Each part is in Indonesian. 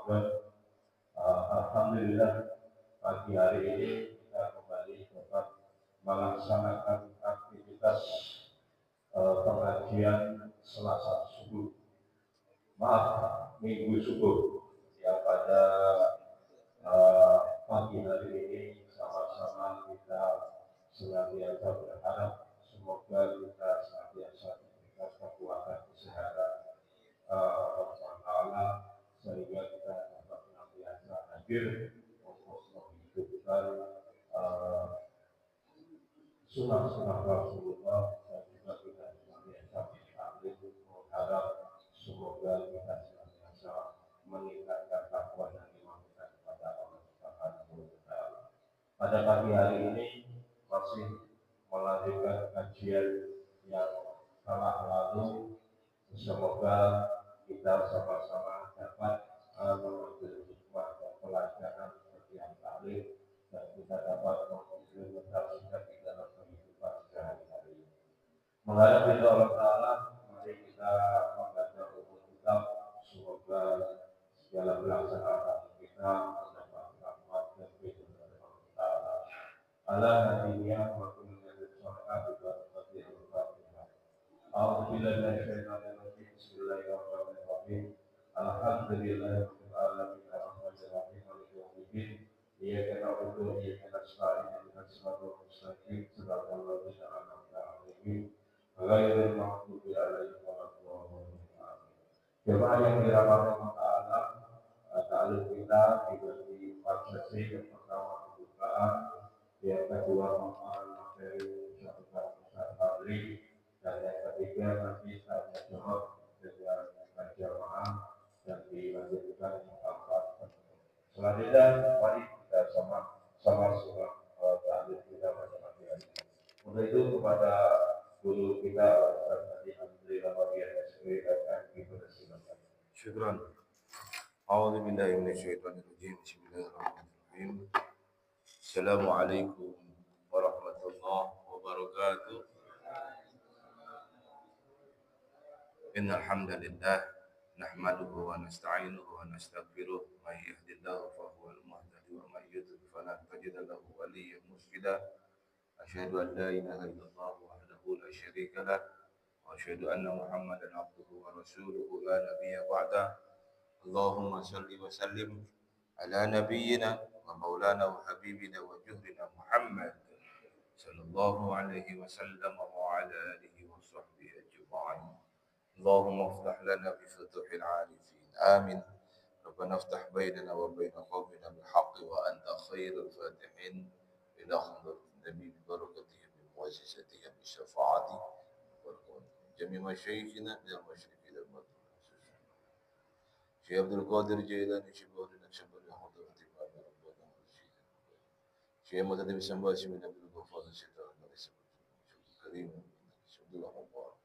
Alhamdulillah pagi hari ini kita kembali dapat melaksanakan aktivitas pengajian Selasa subuh, Minggu subuh, yang pada pagi hari ini sama-sama kita senantiasa berharap semoga kita senantiasa diberikan kekuatan kesehatan Allah sehingga kita dapat senantiasa hadir untuk menghidupkan sunnah-sunnah Rasulullah, dan juga kita senantiasa bertaklim mengharap semoga kita senantiasa meningkatkan takwa dan iman kita kepada Allah Subhanahu wa Ta'ala. Pada pagi hari ini masih melanjutkan kajian yang telah lalu. Semoga kita sama-sama dapat mengambil hikmah dan pelajaran setiap kali, dan kita dapat mengimplementasikan di dalam kehidupan sehari-hari. Mengharap ridho Allah Ta'ala, mari kita membaca buku kitab. Semoga segala pelaksanaan kita mendapat rahmat dan ridho dari Allah Ta'ala. Ala nabiyyina wa kulli nabiyyin sallallahu alaihi wa sallam. A'udzubillahi minasyaitonir rajim. Bismillahirrahmanirrahim. Alhamdulillahirabbil alamin arrahmanir rahim maliki yaumiddin. Iyyaka na'budu wa iyyaka nasta'in ihdinas siratal mustaqim siratal ladzina an'amta 'alaihim ghairil maghdubi 'alaihim waladdallin. Jemaah yang dirahmati Allah Ta'ala, ta'alif kita dibagi 4 sesi. Yang pertama pembukaan, yang kedua materi Ustaz Fadli, dan yang ketiga nanti tanya jawab dengan jamaah, dan dilanjutkan yang keempat. Selanjutnya mari kita sama-sama ta'alif kita pada pagi hari ini. Untuk itu kepada guru kita Ustaz Fadli Alhamdulillah bagian SW akan dipersilakan. Syukran. A'udzu billahi minasyaitonir rajim. Bismillahirrahmanirrahim. Assalamualaikum warahmatullahi wabarakatuh. Innal hamdalillah nahmaduhu wa nasta'inuhu wa nastaghfiruh. May yahdihillahu fa huwal muhtadi wa may yudlil fala tajida lahu waliyyan mursyida. Asyhadu an la ilaha illallah wahdahu la syarika lah wa asyhadu anna Muhammadan abduhu wa rasuluhu la nabiyya ba'da. Allahumma shalli wa sallim ala nabiyyina wa maulana wa habibina wa juhrina Muhammad sallallahu alaihi wasallam wa ala alihi wa sahbihi ajma'in. Allahumma iftah lana bi futuhil arifin. Amin. Rabbana iftah bainana wa bain qawmina bil haqqi wa anta khairul fatihin. Ila hadratin nabi bi barakatihi bi muazzazatihi bi syafaati wa jami' masyayikhina bil masyriqi wal maghrib. Syekh Abdul Qadir Jailani Syibah dan Syabal Hadrati Imam Rabbana Syekh Syekh Muhammad bin Sambal Syekh Abdul Ghaffar Syekh Al-Syekh Karim Syekh Al-Mubarak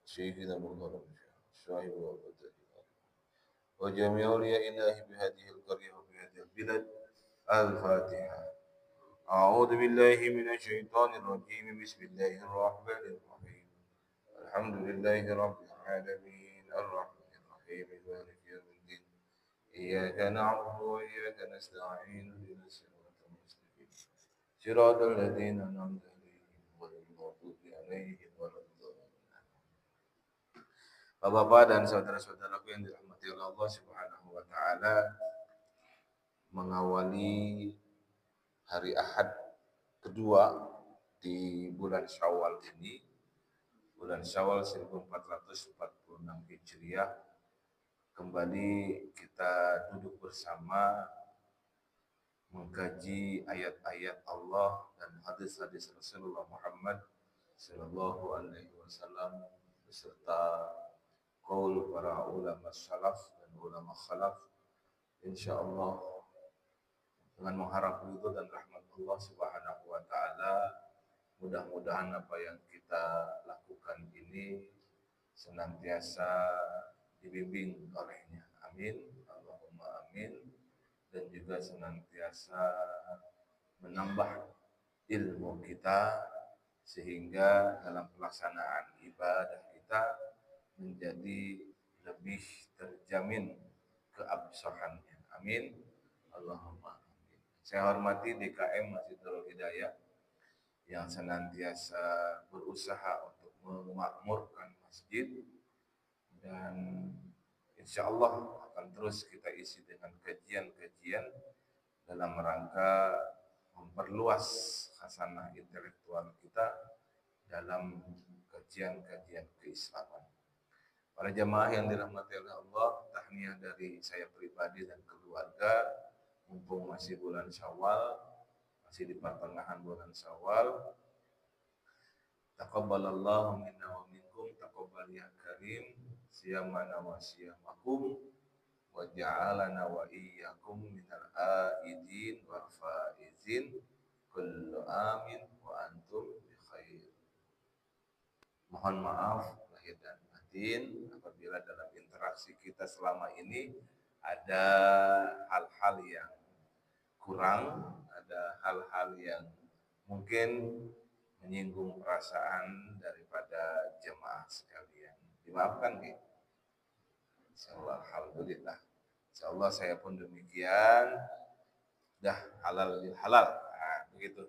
Syekhina Muhammad Syahid wa Abdul wa jami' awliya'illahi bi hadhihi al-qaryah wa bi hadhihi al-bilad. Al-Fatiha. A'udzu billahi minasy syaithanir rajim. Bismillahirrahmanirrahim. Alhamdulillahi rabbil alamin. Ar-rahmanir rahim. Maliki yaumiddin. Iyyaka na'budu wa iyyaka nasta'in. Ihdinas siratal mustaqim. Siratal ladzina an'amta 'alaihim ghairil maghdubi 'alaihim waladdallin. Bapak-bapak dan saudara-saudaraku yang dirahmati oleh Allah Subhanahu wa taala, mengawali hari Ahad kedua di bulan Syawal ini, bulan Syawal 1446 Hijriah, kembali kita duduk bersama mengkaji ayat-ayat Allah dan hadis-hadis Rasulullah Muhammad sallallahu alaihi wasallam beserta qaul para ulama salaf dan ulama khalaf, insyaallah dengan mengharap ridho dan rahmat Allah Subhanahu wa taala. Mudah-mudahan apa yang kita lakukan ini senantiasa dibimbing olehnya. Amin. Allahumma amin. Dan juga senantiasa menambah ilmu kita sehingga dalam pelaksanaan ibadah kita menjadi lebih terjamin keabsahannya. Amin. Allahumma amin. Saya hormati DKM Masjidul Hidayah yang senantiasa berusaha untuk memakmurkan masjid, dan insya Allah akan terus kita isi dengan kajian-kajian dalam rangka memperluas khasanah intelektual kita dalam kajian-kajian keislaman. Para jamaah yang dirahmati oleh Allah, tahniah dari saya pribadi dan keluarga, mumpung masih bulan Syawal, masih di pertengahan bulan Syawal. Taqabbalallahu minna wa minkum, taqabbal ya karim, siyamana wa siyamakum, wa ja'alana wa iyyakum minal aidin wal faizin, kullu amin wa antum bi khair. Mohon maaf lahir dan batin apabila dalam interaksi kita selama ini ada hal-hal yang kurang, ada hal-hal yang mungkin menyinggung perasaan daripada jemaah sekalian. Dimaafkan nggih? Insyaallah, alhamdulillah. Insyaallah saya pun demikian. Dah halal lil halal. Nah, begitu.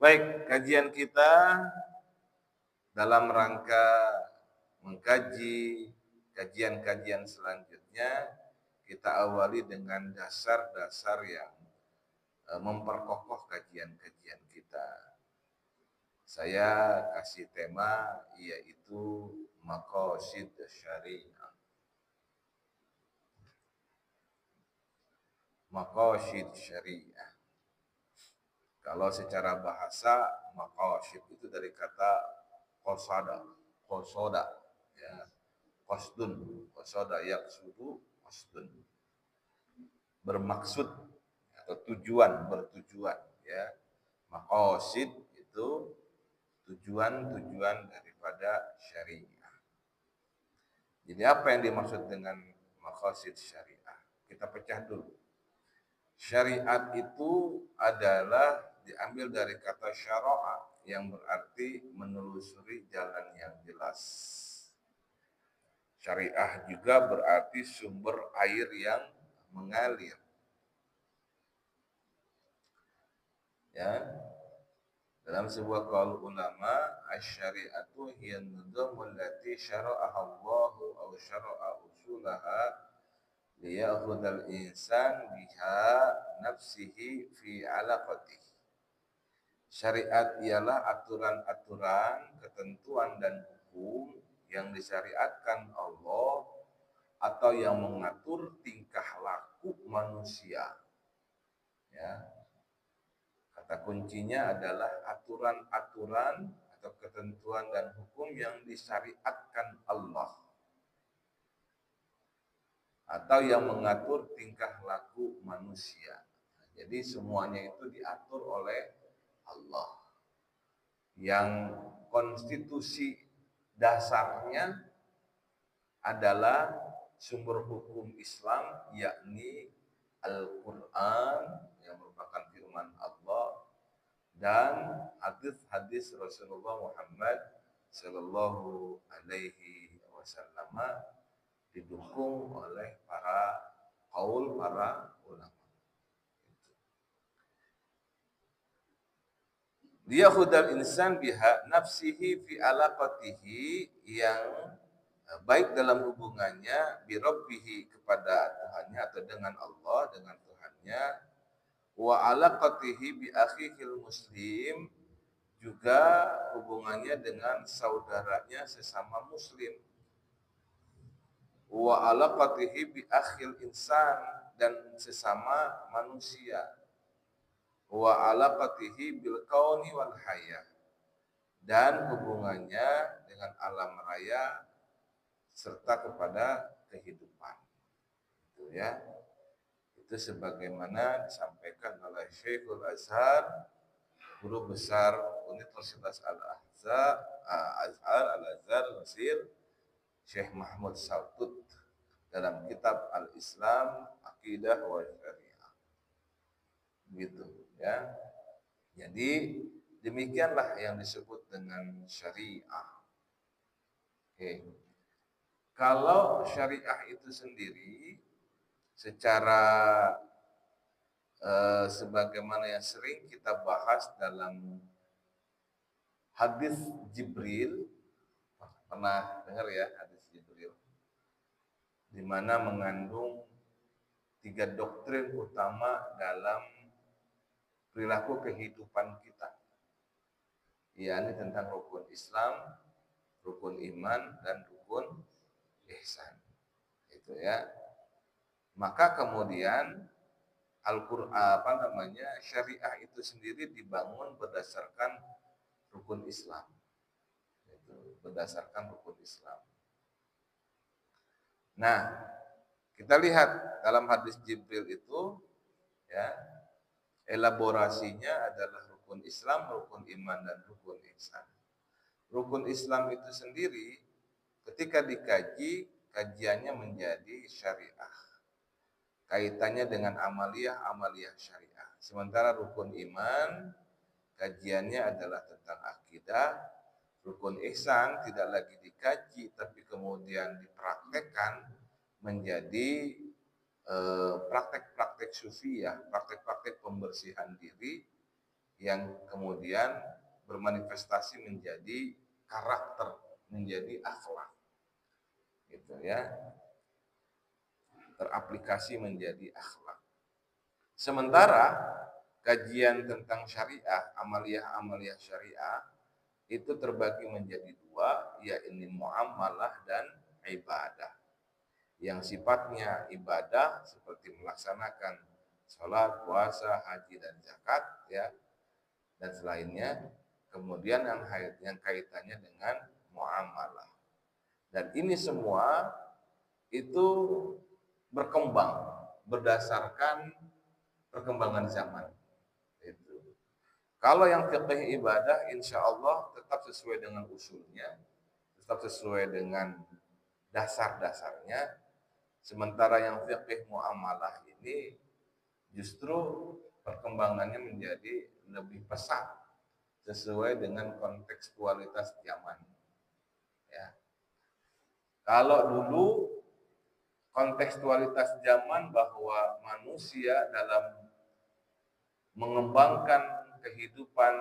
Baik, kajian kita dalam rangka mengkaji kajian-kajian selanjutnya, kita awali dengan dasar-dasar yang memperkokoh kajian-kajian kita. Saya kasih tema yaitu maqasid syariah. Maqasid syariah. Kalau secara bahasa, maqasid itu dari kata qasada, ya. Qasada yaqsudu qasdun. Bermaksud atau tujuan, bertujuan, ya. Maqasid itu tujuan-tujuan daripada syariah. Jadi apa yang dimaksud dengan maqasid syariah? Kita pecah dulu. Syariat itu adalah diambil dari kata syara'a yang berarti menelusuri jalan yang jelas. Syariah juga berarti sumber air yang mengalir. Ya. Dalam sebuah qaul ulama, asy-syari'atu hiya an-nizamul lati syara'aha Allahu aw syara'a usulaha liyakhudhal insan biha nafsihi fi alaqatihi. Syariat ialah aturan-aturan, ketentuan dan hukum yang disyariatkan Allah atau yang mengatur tingkah laku manusia. Ya. Kata kuncinya adalah aturan-aturan atau ketentuan dan hukum yang disyariatkan Allah atau yang mengatur tingkah laku manusia. Jadi semuanya itu diatur oleh Allah. Yang konstitusi dasarnya adalah sumber hukum Islam, yakni Al-Quran yang merupakan firman Allah dan hadis-hadis Rasulullah Muhammad Sallallahu Alaihi Wasallam, didukung oleh para ulama. Dia khudal insan biha nafsihi fi alaqatihi, yang baik dalam hubungannya bi rabbihi kepada Tuhannya atau dengan Allah, dengan Tuhannya, wa alaqatihi bi akhihil muslim, juga hubungannya dengan saudaranya sesama muslim, wa alaqatihi bi akhil insan, dan sesama manusia, wa alaqatihi bil kauni wal haya, dan hubungannya dengan alam raya serta kepada kehidupan. Itu ya. Itu sebagaimana disampaikan oleh Syekhul Azhar, guru besar Universitas Al-Azhar Al-Azhar Syekh Mahmud Saltut dalam kitab Al-Islam Aqidah wa Syariah. Gitu ya. Jadi demikianlah yang disebut dengan syariah. Oke. Kalau syariah itu sendiri secara sebagaimana yang sering kita bahas dalam hadis Jibril, pernah dengar ya hadis Jibril, di mana mengandung 3 doktrin utama dalam perilaku kehidupan kita. Yakni tentang rukun Islam, rukun iman, dan rukun ihsan. Itu ya. Maka kemudian Al-Qur'an syariah itu sendiri dibangun berdasarkan rukun Islam. Itu berdasarkan rukun Islam. Nah, kita lihat dalam hadis Jibril itu ya, elaborasinya adalah rukun Islam, rukun iman, dan rukun ihsan. Rukun Islam itu sendiri ketika dikaji, kajiannya menjadi syariah. Kaitannya dengan amaliyah syariah. Sementara rukun iman, kajiannya adalah tentang akidah. Rukun ihsan tidak lagi dikaji, tapi kemudian dipraktekkan menjadi praktek-praktek sufiyah, praktek-praktek pembersihan diri yang kemudian bermanifestasi menjadi karakter, menjadi akhlak, gitu ya, teraplikasi menjadi akhlak. Sementara kajian tentang syariah, amaliyah syariah itu terbagi menjadi 2, yaitu muamalah dan ibadah. Yang sifatnya ibadah seperti melaksanakan sholat, puasa, haji, dan zakat ya, dan selainnya. Kemudian yang kaitannya dengan muamalah. Dan ini semua itu berkembang berdasarkan perkembangan zaman. Itu. Kalau yang fiqih ibadah, insya Allah tetap sesuai dengan usulnya, tetap sesuai dengan dasar-dasarnya. Sementara yang fiqih muamalah ini justru perkembangannya menjadi lebih pesat sesuai dengan kontekstualitas zaman. Ya. Kalau dulu kontekstualitas zaman bahwa manusia dalam mengembangkan kehidupan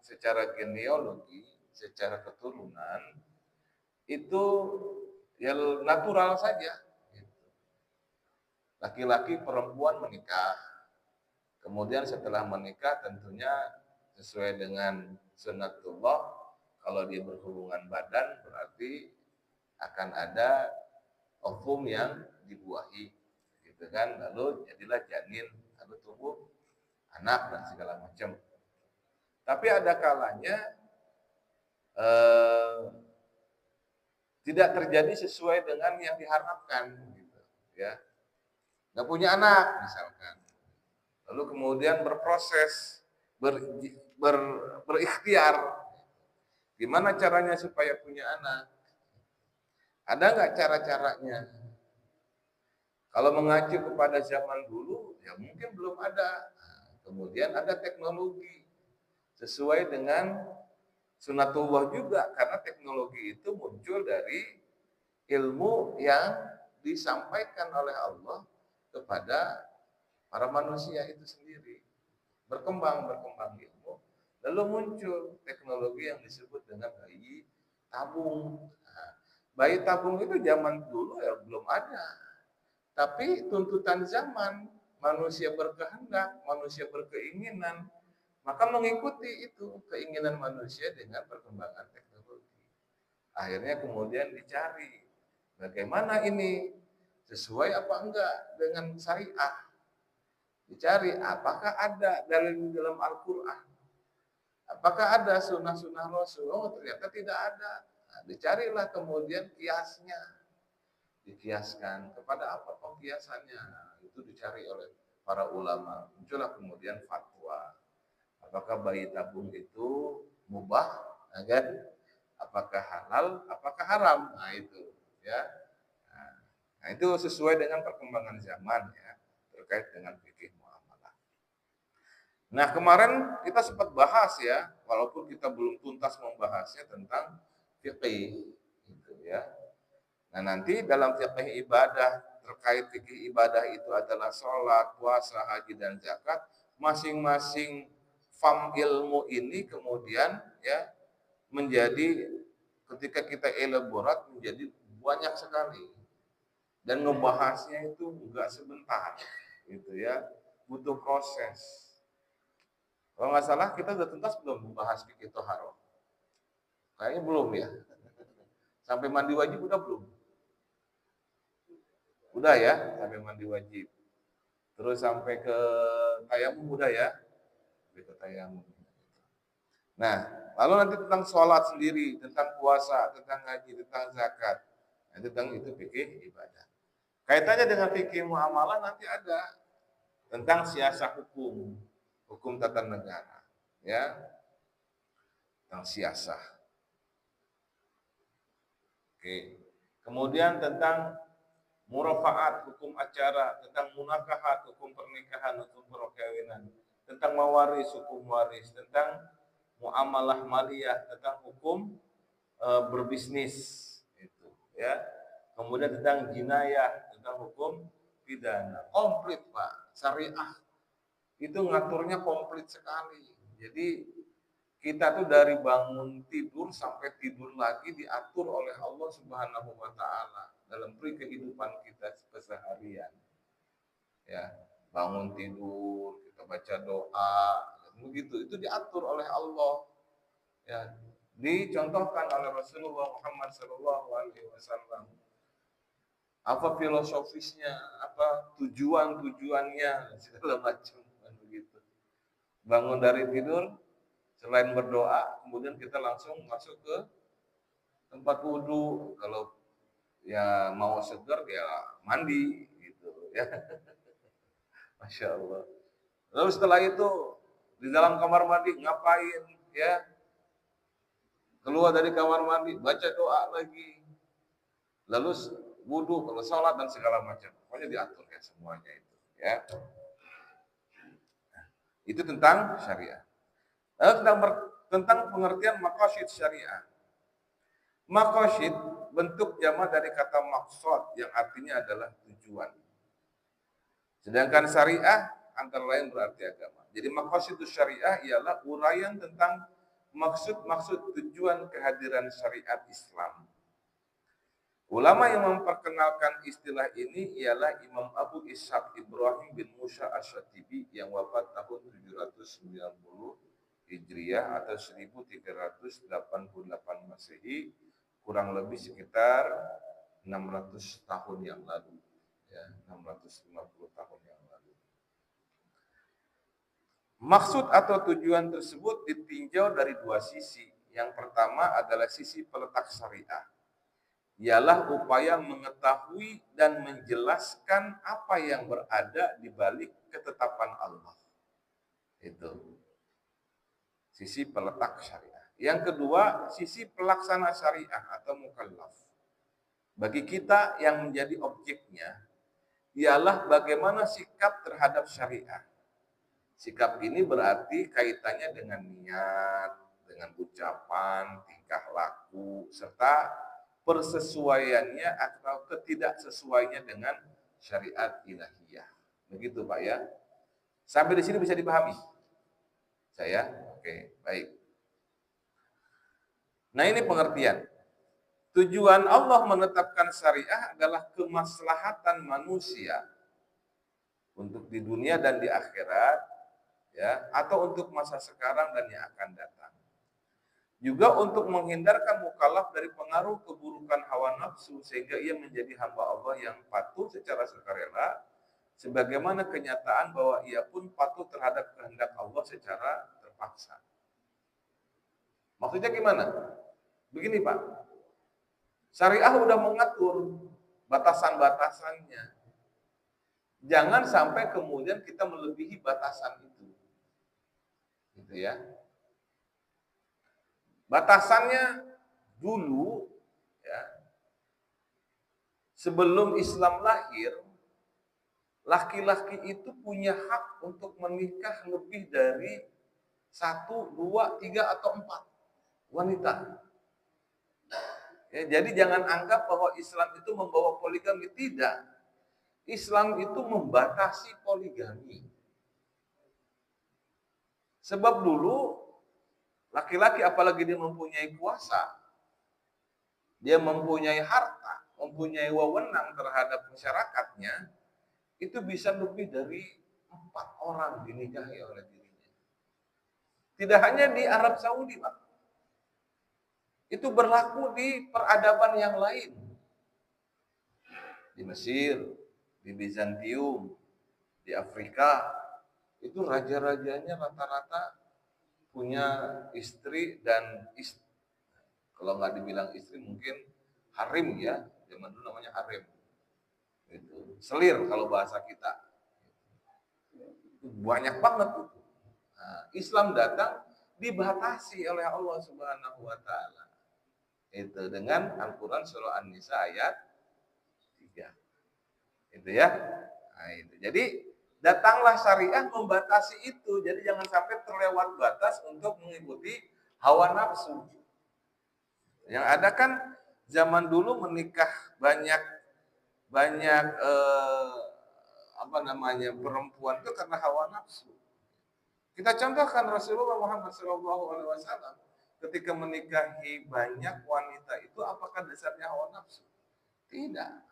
secara genealogi, secara keturunan, itu ya natural saja. Laki-laki perempuan menikah. Kemudian setelah menikah tentunya sesuai dengan sunnatullah, kalau dia berhubungan badan berarti akan ada ovum yang dibuahi, gitu kan, lalu jadilah janin, lalu tumbuh anak dan segala macam. Tapi ada kalanya tidak terjadi sesuai dengan yang diharapkan, gitu ya. Nggak punya anak misalkan, lalu kemudian berproses berikhtiar gimana caranya supaya punya anak. Ada nggak cara-caranya? Kalau mengacu kepada zaman dulu ya mungkin belum ada. Kemudian ada teknologi sesuai dengan sunatullah juga, karena teknologi itu muncul dari ilmu yang disampaikan oleh Allah kepada para manusia itu sendiri. Berkembang ilmu, lalu muncul teknologi yang disebut dengan bayi tabung. Nah, bayi tabung itu zaman dulu ya belum ada, tapi tuntutan zaman, manusia berkehendak, manusia berkeinginan, maka mengikuti itu keinginan manusia dengan perkembangan teknologi. Akhirnya kemudian dicari bagaimana ini sesuai apa enggak dengan syariah. Dicari apakah ada dalil dalam Al-Quran, apakah ada sunnah-sunnah Rasul. Oh ternyata tidak ada. Nah, dicarilah kemudian kiasnya, dikiaskan kepada apa kiasannya. Nah, itu dicari oleh para ulama. Muncullah kemudian fatwa. Apakah bayi tabung itu mubah, kan? Apakah halal, apakah haram? Nah itu ya. Nah, itu sesuai dengan perkembangan zaman ya, terkait dengan fikih muamalah. Nah, kemarin kita sempat bahas ya, walaupun kita belum tuntas membahasnya tentang fikih gitu ya. Nah, nanti dalam fikih ibadah, terkait fikih ibadah itu adalah sholat, puasa, haji, dan zakat, masing-masing fam ilmu ini kemudian ya menjadi, ketika kita elaborat menjadi banyak sekali, dan ngebahasnya itu enggak sebentar gitu ya, butuh proses. Kalau nggak salah kita udah tuntas belum membahas fikih toharoh? Kayaknya belum ya. Sampai mandi wajib udah belum? Udah ya, sampai mandi wajib. Terus sampai ke tayamum udah ya? Sampai ke tayamum. Nah, lalu nanti tentang sholat sendiri, tentang puasa, tentang haji, tentang zakat. Nah, tentang itu fikih ibadah. Kaitannya dengan fikih muamalah nanti ada tentang siasah hukum, hukum tata negara, ya, tentang siasah. Oke. Kemudian tentang murafaat, hukum acara, tentang munakahat, hukum pernikahan, hukum perkawinan, tentang mawaris, hukum waris, tentang muamalah maliyah, tentang hukum berbisnis, itu, ya. Kemudian tentang jinayah, tentang hukum pidana. Komplit, Pak. Syariah itu ngaturnya komplit sekali. Jadi kita tuh dari bangun tidur sampai tidur lagi diatur oleh Allah Subhanahu wa taala dalam kehidupan kita keseharian. Ya, bangun tidur, kita baca doa, begitu. Itu diatur oleh Allah. Ya, dicontohkan oleh Rasulullah Muhammad SAW. Apa filosofisnya, apa tujuannya, segala macam begitu. Bangun dari tidur, selain berdoa, kemudian kita langsung masuk ke tempat wudhu. Kalau ya mau segar ya mandi gitu ya. Masya Allah. Lalu setelah itu di dalam kamar mandi ngapain ya? Keluar dari kamar mandi baca doa lagi. Lalu wudhu, kalau sholat dan segala macam. Pokoknya diatur ya semuanya itu ya. Itu tentang syariah. Lalu tentang pengertian maqasid syariah. Maqasid bentuk jama dari kata maksud yang artinya adalah tujuan. Sedangkan syariah antara lain berarti agama. Jadi maqasid syariah ialah uraian tentang maksud-maksud tujuan kehadiran syariat Islam. Ulama yang memperkenalkan istilah ini ialah Imam Abu Ishaq Ibrahim bin Musa Asy-Syatibi yang wafat tahun 790 Hijriah atau 1388 Masehi, kurang lebih sekitar 600 tahun yang lalu, ya, 650 tahun yang lalu. Maksud atau tujuan tersebut ditinjau dari dua sisi. Yang pertama adalah sisi peletak syariah, ialah upaya mengetahui dan menjelaskan apa yang berada di balik ketetapan Allah. Itu sisi peletak syariah. Yang kedua, sisi pelaksana syariah atau mukallaf. Bagi kita yang menjadi objeknya, ialah bagaimana sikap terhadap syariah. Sikap ini berarti kaitannya dengan niat, dengan ucapan, tingkah laku, serta persesuaiannya atau ketidaksesuaiannya dengan syariat ilahiyah. Begitu Pak ya. Sampai di sini bisa dipahami? Saya? Oke, baik. Nah, ini pengertian. Tujuan Allah menetapkan syariah adalah kemaslahatan manusia untuk di dunia dan di akhirat, ya, atau untuk masa sekarang dan yang akan datang. Juga untuk menghindarkan mukallaf dari pengaruh keburukan hawa nafsu sehingga ia menjadi hamba Allah yang patuh secara sukarela, sebagaimana kenyataan bahwa ia pun patuh terhadap kehendak Allah secara terpaksa. Maksudnya gimana? Begini Pak, syariah udah mengatur batasan-batasannya. Jangan sampai kemudian kita melebihi batasan itu. Gitu ya. Batasannya dulu ya, sebelum Islam lahir, laki-laki itu punya hak untuk menikah lebih dari 1, 2, 3, atau 4 wanita. Ya, jadi jangan anggap bahwa Islam itu membawa poligami, tidak. Islam itu membatasi poligami. Sebab dulu laki-laki apalagi dia mempunyai kuasa, dia mempunyai harta, mempunyai wewenang terhadap masyarakatnya, itu bisa lebih dari 4 orang dinikahi oleh dirinya. Tidak hanya di Arab Saudi, Pak. Itu berlaku di peradaban yang lain. Di Mesir, di Bizantium, di Afrika, itu raja-rajanya rata-rata punya istri dan kalau nggak dibilang istri mungkin harim ya, zaman dulu namanya harim. Itu selir kalau bahasa kita. Itu banyak banget itu. Nah, Islam datang dibatasi oleh Allah Subhanahu wa taala. Itu dengan Al-Qur'an surah An-Nisa ayat 3. Itu ya. Nah, itu. Jadi datanglah syariah membatasi itu. Jadi jangan sampai terlewat batas untuk mengikuti hawa nafsu. Yang ada kan zaman dulu menikah banyak perempuan itu karena hawa nafsu. Kita contohkan Rasulullah Muhammad SAW ketika menikahi banyak wanita itu apakah dasarnya hawa nafsu? Tidak.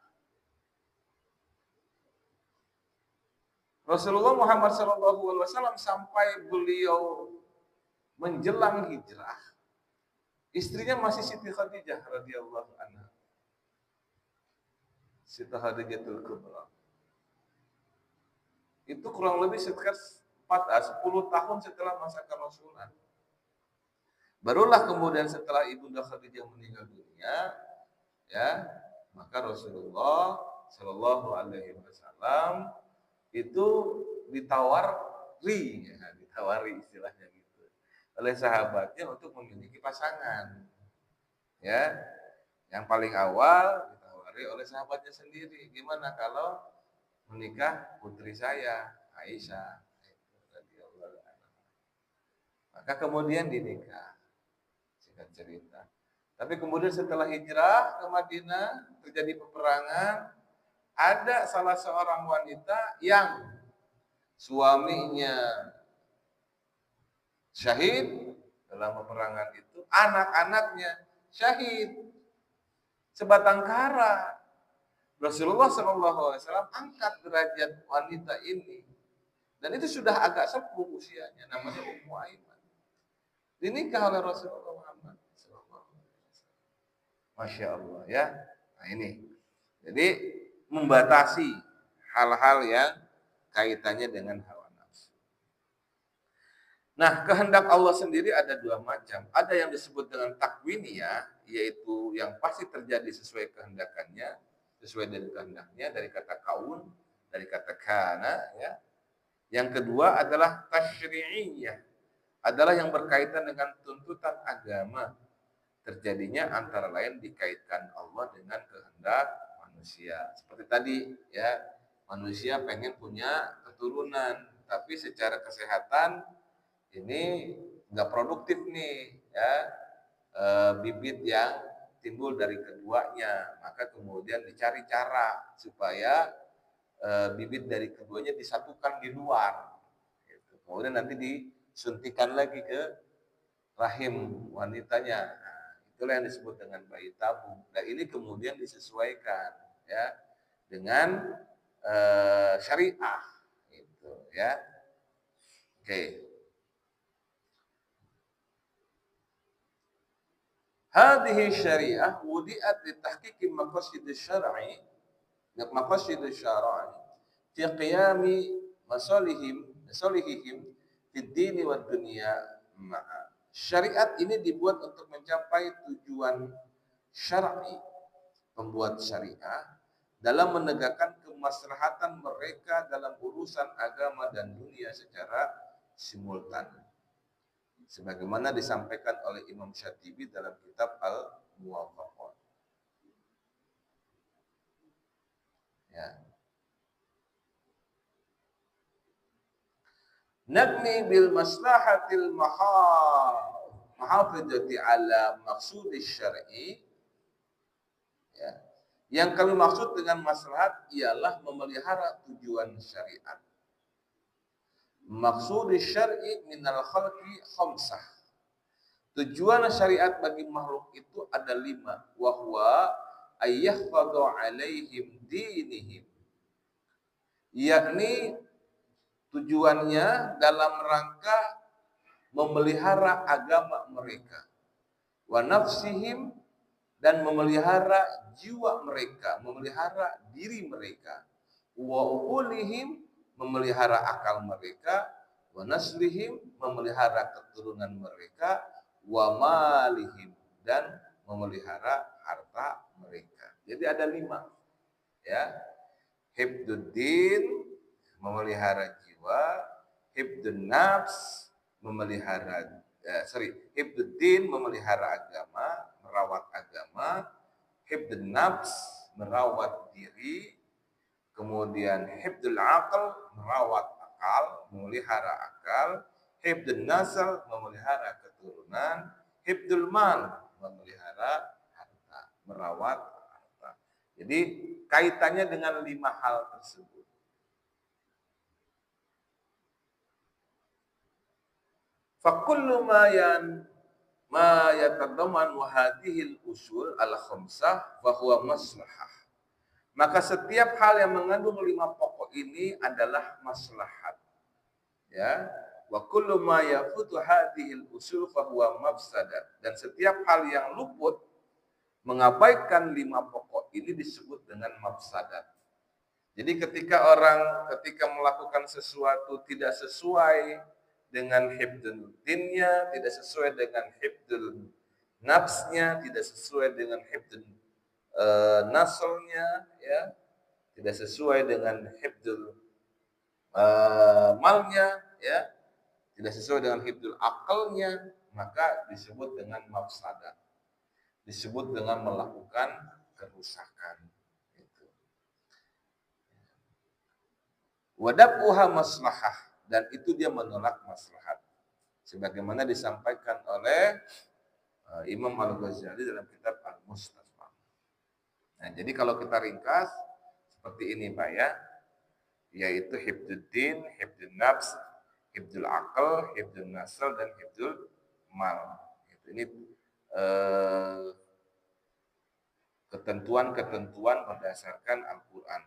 Rasulullah Muhammad SAW sampai beliau menjelang hijrah, istrinya masih Siti Khadijah radhiyallahu anha. Siti Khadijatul Kubra. Itu kurang lebih sekitar 10 tahun setelah masa kerasulan. Barulah kemudian setelah Ibunda Khadijah meninggal dunia, ya, maka Rasulullah Shallallahu Alaihi Wasallam itu ditawari istilahnya gitu oleh sahabatnya untuk memiliki pasangan, ya. Yang paling awal ditawari oleh sahabatnya sendiri, gimana kalau menikah putri saya Aisyah, maka kemudian dinikah. Singkat cerita. Tapi kemudian setelah hijrah ke Madinah terjadi peperangan, ada salah seorang wanita yang suaminya syahid dalam peperangan itu, anak-anaknya syahid. Sebatang kara Rasulullah SAW angkat derajat wanita ini, dan itu sudah agak sepuh usianya, namanya Ummu Aiman. Dinikah oleh Rasulullah Muhammad SAW. Masya Allah ya. Nah ini, jadi membatasi hal-hal yang kaitannya dengan hawa nafsu. Nah, kehendak Allah sendiri ada 2 macam. Ada yang disebut dengan takwiniyah, yaitu yang pasti terjadi sesuai kehendakannya, sesuai dengan kehendaknya, dari kata kaun, dari kata kana, ya. Yang kedua adalah tasyri'iyah, adalah yang berkaitan dengan tuntutan agama. Terjadinya antara lain dikaitkan Allah dengan kehendak manusia. Seperti tadi, ya, manusia pengen punya keturunan, tapi secara kesehatan ini nggak produktif nih, ya, bibit yang timbul dari keduanya, maka kemudian dicari cara supaya bibit dari keduanya disatukan di luar, gitu. Kemudian nanti disuntikan lagi ke rahim wanitanya. Nah, itulah yang disebut dengan bayi tabung. Nah, ini kemudian disesuaikan, ya, dengan syariah, gitu, ya. Oke. Hadhihi syariah wudi'at li tahqiqi maqasid syar'i, maqasid syar'i fi qiyami masalihihim fid dini wad dunya ma'a. Syariat ini dibuat untuk mencapai tujuan syar'i, pembuat syariah dalam menegakkan kemaslahatan mereka dalam urusan agama dan dunia secara simultan, sebagaimana disampaikan oleh Imam Syatibi dalam kitab Al-Muwafaqat. Ya. Nabni bil maslahatil mahafizati ala maqsudis syar'i Ya. Yang kami maksud dengan maslahat ialah memelihara tujuan syariat. Maksud syar'i minal khalqi khamsah. Tujuan syariat bagi makhluk itu ada 5. Wahwa ayyahfadhu alaihim dinihim. Yakni tujuannya dalam rangka memelihara agama mereka. Wa nafsihim, dan memelihara jiwa mereka, memelihara diri mereka. Wa uqulihim, memelihara akal mereka. Wa naslihim, memelihara keturunan mereka. Wa malihim, dan memelihara harta mereka. Jadi ada 5. Ya. Hifduddin, memelihara jiwa. Hifdun nafs, memelihara hifduddin, memelihara agama, merawat agama. Hifdun nafs, merawat diri. Kemudian hifdul aql, merawat akal, memelihara akal. Hifdun nasl, memelihara keturunan. Hifdul mal, memelihara harta, merawat harta. Jadi kaitannya dengan 5 hal tersebut. Fakullu ma yatadamman hadhil usul al-khamsah fa huwa maslahah. Maka setiap hal yang mengandung 5 pokok ini adalah maslahat. Ya, wa kullu ma yafutu hadhil usul fa huwa mafsadat. Dan setiap hal yang luput mengabaikan 5 pokok ini disebut dengan mafsadat. Jadi ketika melakukan sesuatu tidak sesuai dengan hifdul dinnya, tidak sesuai dengan hifdul nafsnya, tidak sesuai dengan hifdul naslnya, ya, tidak sesuai dengan hifdul malnya, ya, tidak sesuai dengan hifdul akalnya, maka disebut dengan mafsadat, disebut dengan melakukan kerusakan. Wadabuha maslahah, dan itu dia menolak maslahat, sebagaimana disampaikan oleh Imam Al-Ghazali dalam kitab Al-Mustafa. Nah, jadi kalau kita ringkas seperti ini Pak ya, yaitu hifduddin, hifdun nafs, hifdul aql, hifdun nasl, dan hifdul mal. Ini ketentuan-ketentuan berdasarkan Al-Quran,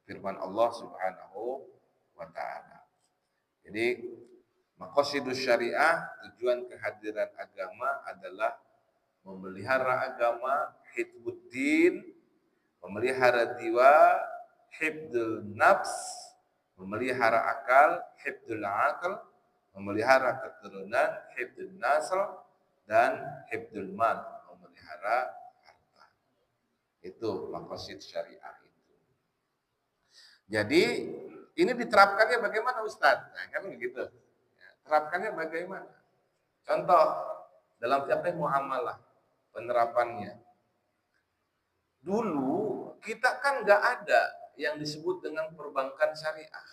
firman Allah Subhanahu wa ta'ala. Jadi maqasidus syariah, tujuan kehadiran agama adalah memelihara agama, hifduddin, memelihara jiwa, hifdul nafs, memelihara akal, hifdul aql, memelihara keturunan, hifdul nasl, dan hifdul mal, memelihara harta. Itu maqasid syariah itu. Jadi ini diterapkannya bagaimana Ustaz? Nah, kan begitu. Ya, terapkannya bagaimana? Contoh dalam fiqh muamalah, penerapannya. Dulu kita kan nggak ada yang disebut dengan perbankan syariah.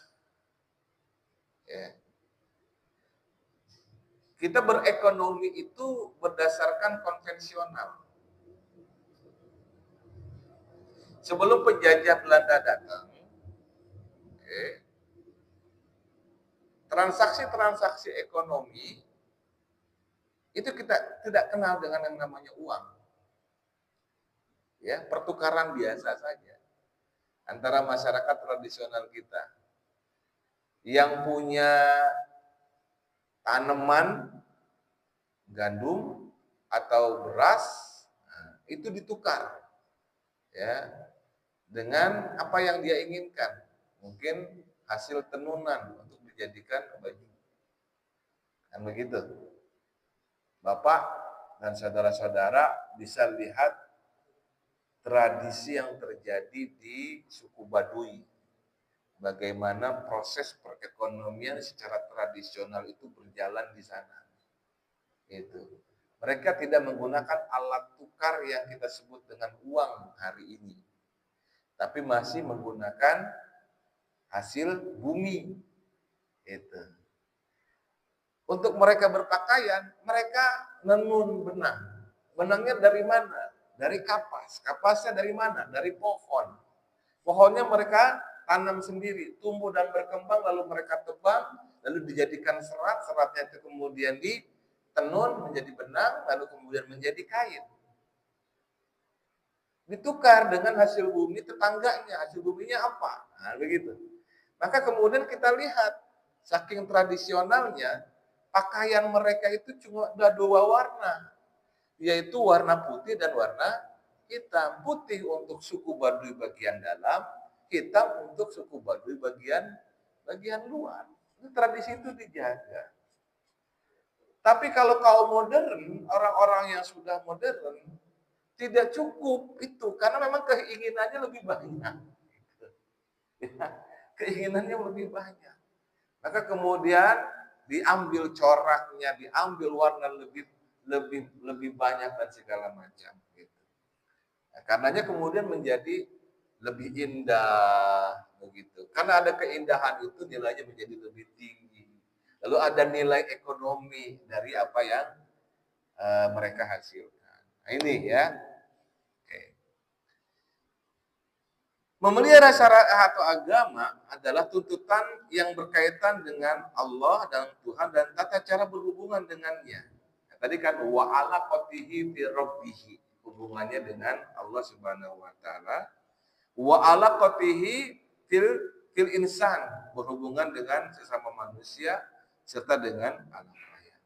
Ya. Kita berekonomi itu berdasarkan konvensional. Sebelum penjajah Belanda datang, transaksi-transaksi ekonomi itu kita tidak kenal dengan yang namanya uang. Ya, pertukaran biasa saja antara masyarakat tradisional kita yang punya tanaman gandum atau beras, nah, itu ditukar ya dengan apa yang dia inginkan. Mungkin hasil tenunan untuk dijadikan baju. Kan begitu. Bapak dan saudara-saudara bisa lihat tradisi yang terjadi di suku Baduy. Bagaimana proses perekonomian secara tradisional itu berjalan di sana. Itu. Mereka tidak menggunakan alat tukar yang kita sebut dengan uang hari ini. Tapi masih menggunakan hasil bumi. Itu. Untuk mereka berpakaian, mereka nenun benang. Benangnya dari mana? Dari kapas. Kapasnya dari mana? Dari pohon. Pohonnya mereka tanam sendiri, tumbuh dan berkembang, lalu mereka tebang, lalu dijadikan serat, seratnya itu kemudian ditenun menjadi benang, lalu kemudian menjadi kain. Ditukar dengan hasil bumi tetangganya, hasil buminya apa? Nah, begitu. Maka kemudian kita lihat, saking tradisionalnya, pakaian mereka itu cuma ada dua warna, yaitu warna putih dan warna hitam. Putih untuk suku Baduy bagian dalam, hitam untuk suku Baduy bagian luar. Itu tradisi itu dijaga. Tapi kalau kaum modern, orang-orang yang sudah modern, tidak cukup itu, karena memang keinginannya lebih banyak. Ya, keinginannya lebih banyak. Maka kemudian diambil coraknya, diambil warna lebih lebih lebih banyak dan segala macam. Gitu. Nah, karenanya kemudian menjadi lebih indah begitu. Karena ada keindahan itu nilainya menjadi lebih tinggi. Lalu ada nilai ekonomi dari apa yang mereka hasilkan. Nah, ini ya. Oke. Memelihara syariat atau agama adalah tuntutan yang berkaitan dengan Allah dan Tuhan dan tata cara berhubungan dengannya. Nah, tadi kan wa alaqatihi fi rabbih, hubungannya dengan Allah Subhanahu wa taala. Wa alaqatihi fil insan, berhubungan dengan sesama manusia serta dengan alam raya.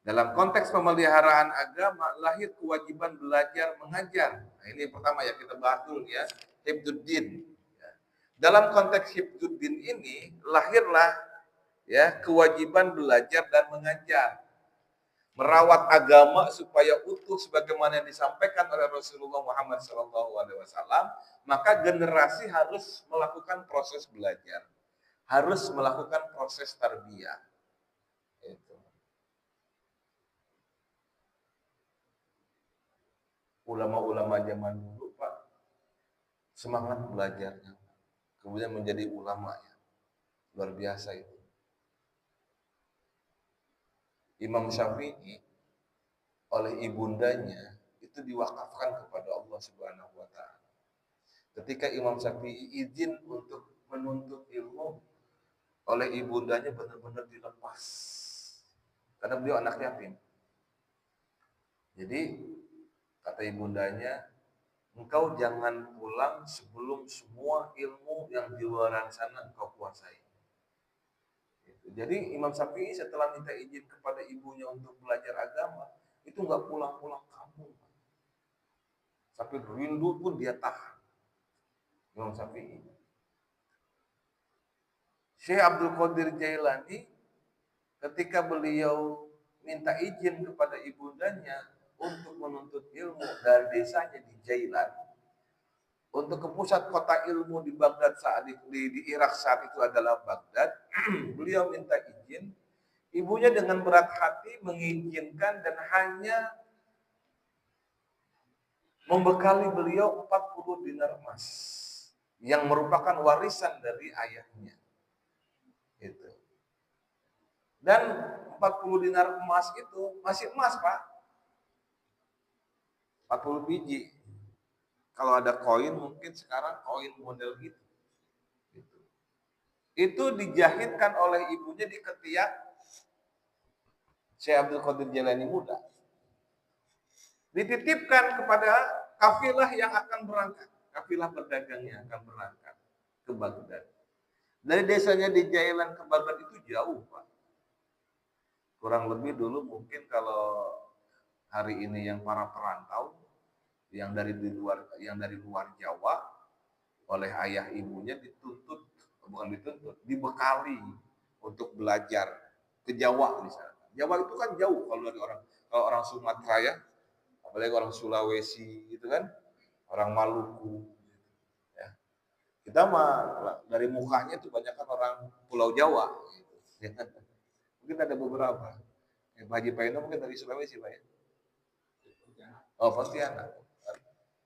Dalam konteks pemeliharaan agama, lahir kewajiban belajar mengajar. Nah, ini pertama ya kita bahas dulu ya, hifdzuddin. Dalam konteks hifdzuddin ini lahirlah ya kewajiban belajar dan mengajar. Merawat agama supaya utuh sebagaimana yang disampaikan oleh Rasulullah Muhammad SAW, maka generasi harus melakukan proses belajar, harus melakukan proses tarbiyah. Itu. Ulama-ulama zaman dulu, Pak, semangat belajarnya, kemudian menjadi ulama ya, luar biasa itu. Imam Syafi'i oleh ibundanya itu diwakafkan kepada Allah Subhanahu wa taala. Ketika Imam Syafi'i izin untuk menuntut ilmu oleh ibundanya benar-benar dilepas. Karena beliau anak yatim. Jadi kata ibundanya, engkau jangan pulang sebelum semua ilmu yang di luar sana engkau kuasai. Jadi Imam Syafi'i setelah minta izin kepada ibunya untuk belajar agama, itu nggak pulang-pulang kampung. Sampai rindu pun dia tahan. Imam Syafi'i. Syekh Abdul Qadir Jailani ketika beliau minta izin kepada ibundanya untuk menuntut ilmu dari desanya di Jailan untuk ke pusat kota ilmu di Baghdad saat di Irak saat itu adalah Baghdad. Beliau minta izin, ibunya dengan berat hati mengizinkan dan hanya membekali beliau 40 dinar emas yang merupakan warisan dari ayahnya. Itu. Dan 40 dinar emas itu masih emas, Pak. 40 biji. Kalau ada koin mungkin sekarang koin model gitu. Itu dijahitkan oleh ibunya di ketiak Syekh Abdul Qadir Jailani muda. Dititipkan kepada kafilah yang akan berangkat. Kafilah pedagang yang akan berangkat ke Baghdad. Dari desanya di Jailan ke Baghdad itu jauh, Pak. Kurang lebih dulu mungkin kalau hari ini yang para perantau yang dari luar Jawa oleh ayah ibunya dibekali untuk belajar ke Jawa misalnya. Jawa itu kan jauh kalau orang Sumatera ya, apalagi orang Sulawesi gitu kan, orang Maluku. Ya. Kita mah dari mukanya itu banyak kan orang Pulau Jawa. Gitu. Mungkin ada beberapa. Pak Haji Paino mungkin dari Sulawesi, Pak ya. Oh, Pontianak.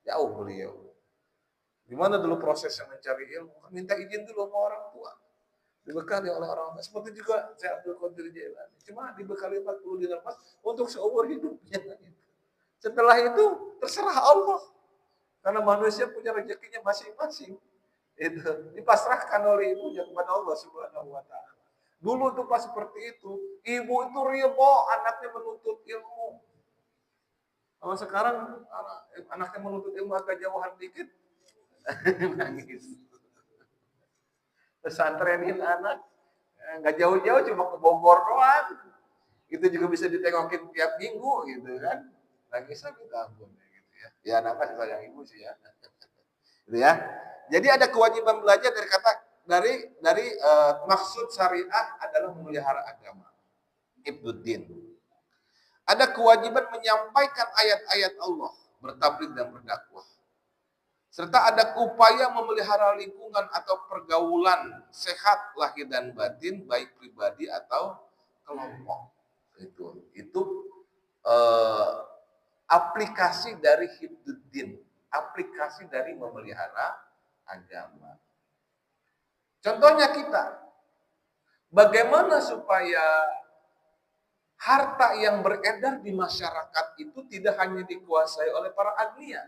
Jauh beliau. Gimana dulu prosesnya mencari ilmu? Minta izin dulu sama orang tua. Dibekali oleh orang tua. Seperti juga Syekh Abdul Qadir Jailani. Cuma dibekali 40 dinar emas untuk seumur hidupnya. Setelah itu terserah Allah. Karena manusia punya rezekinya masing-masing. Itu dipasrahkan oleh ibunya kepada Allah Subhanahu wa taala. Dulu tuh pas seperti itu, ibu itu ridho anaknya menuntut ilmu. Kalau sekarang anaknya menuntut ilmu agak jauhan dikit, nangis. Pesantrenin anak, nggak jauh-jauh cuma ke Bogor doang. Itu juga bisa ditengokin tiap minggu gitu kan. Nangisnya minta ampun gitu ya. Ya anak masih sayang ibu sih ya. Gitu ya. Jadi ada kewajiban belajar dari maksud syariah adalah memelihara agama. Ibnuddin. Ada kewajiban menyampaikan ayat-ayat Allah, bertabligh dan berdakwah. Serta ada upaya memelihara lingkungan atau pergaulan sehat lahir dan batin, baik pribadi atau kelompok. Itu aplikasi dari Hibduddin, aplikasi dari memelihara agama. Contohnya kita, bagaimana supaya harta yang beredar di masyarakat itu tidak hanya dikuasai oleh para agniya.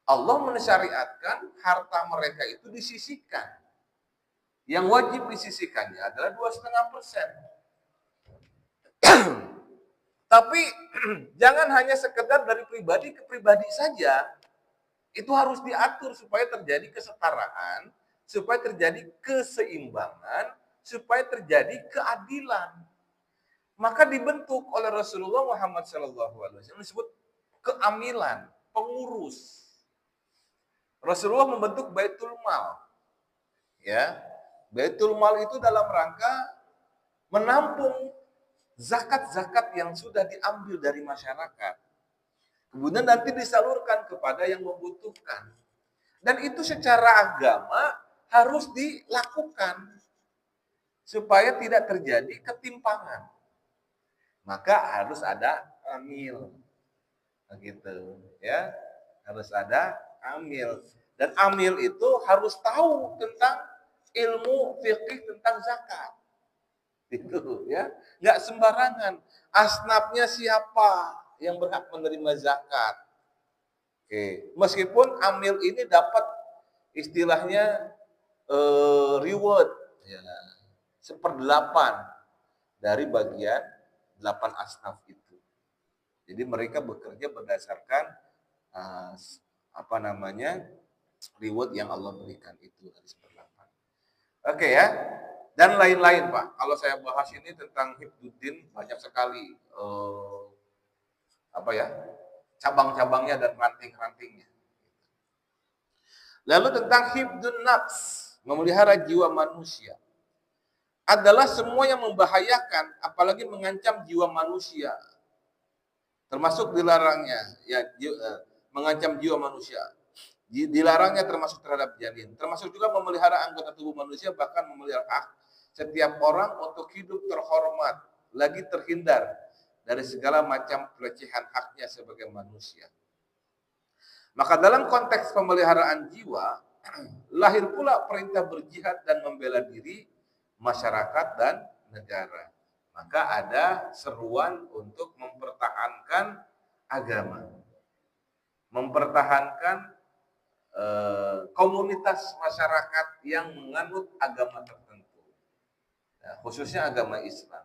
Allah mensyariatkan harta mereka itu disisihkan. Yang wajib disisihkannya adalah 2,5%. Tapi jangan hanya sekedar dari pribadi ke pribadi saja. Itu harus diatur supaya terjadi kesetaraan, supaya terjadi keseimbangan, supaya terjadi keadilan. Maka dibentuk oleh Rasulullah Muhammad SAW disebut keamilan, pengurus. Rasulullah membentuk Baitul Mal. Ya. Baitul Mal itu dalam rangka menampung zakat-zakat yang sudah diambil dari masyarakat. Kemudian nanti disalurkan kepada yang membutuhkan. Dan itu secara agama harus dilakukan supaya tidak terjadi ketimpangan. Maka harus ada amil, begitu ya, harus ada amil, dan amil itu harus tahu tentang ilmu fikih tentang zakat, itu ya, nggak sembarangan. Asnafnya siapa yang berhak menerima zakat? Oke, meskipun amil ini dapat istilahnya reward, ya, 1/8 dari bagian 8 asnaf itu. Jadi mereka bekerja berdasarkan reward yang Allah berikan itu dari 1/8. Oke ya. Dan lain-lain Pak. Kalau saya bahas ini tentang Hibduddin banyak sekali cabang-cabangnya dan ranting-rantingnya. Lalu tentang Hibdun Nafs, memelihara jiwa manusia, adalah semua yang membahayakan, apalagi mengancam jiwa manusia. Termasuk dilarangnya, mengancam jiwa manusia. Dilarangnya termasuk terhadap janin. Termasuk juga memelihara anggota tubuh manusia, bahkan memelihara hak setiap orang untuk hidup terhormat, lagi terhindar dari segala macam pelecehan haknya sebagai manusia. Maka dalam konteks pemeliharaan jiwa, lahir pula perintah berjihad dan membela diri masyarakat dan negara. Maka ada seruan untuk mempertahankan agama, mempertahankan komunitas masyarakat yang menganut agama tertentu, khususnya agama Islam.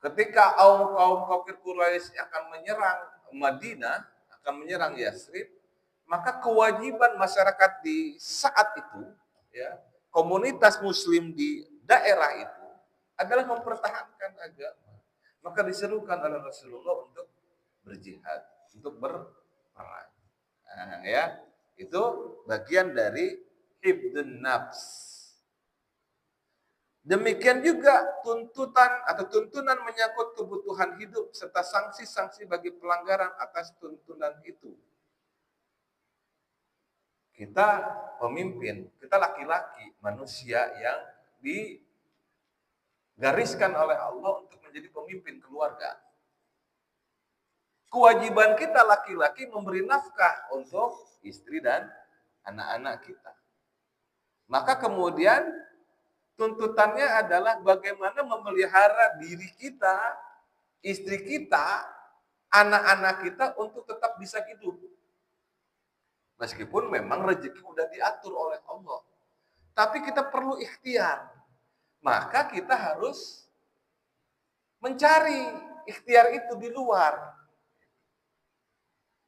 Ketika kaum kafir Quraisy akan menyerang Madinah, akan menyerang Yathrib, maka kewajiban masyarakat di saat itu, ya, komunitas muslim di daerah itu adalah mempertahankan agama. Maka diserukan oleh Rasulullah untuk berjihad, untuk berperang. Nah, ya, itu bagian dari hibdun nafs. Demikian juga tuntunan menyangkut kebutuhan hidup serta sanksi-sanksi bagi pelanggaran atas tuntunan itu. Kita pemimpin, kita laki-laki, manusia yang digariskan oleh Allah untuk menjadi pemimpin keluarga. Kewajiban kita laki-laki memberi nafkah untuk istri dan anak-anak kita. Maka kemudian tuntutannya adalah bagaimana memelihara diri kita, istri kita, anak-anak kita untuk tetap bisa hidup. Meskipun memang rezeki udah diatur oleh Allah. Tapi kita perlu ikhtiar. Maka kita harus mencari ikhtiar itu di luar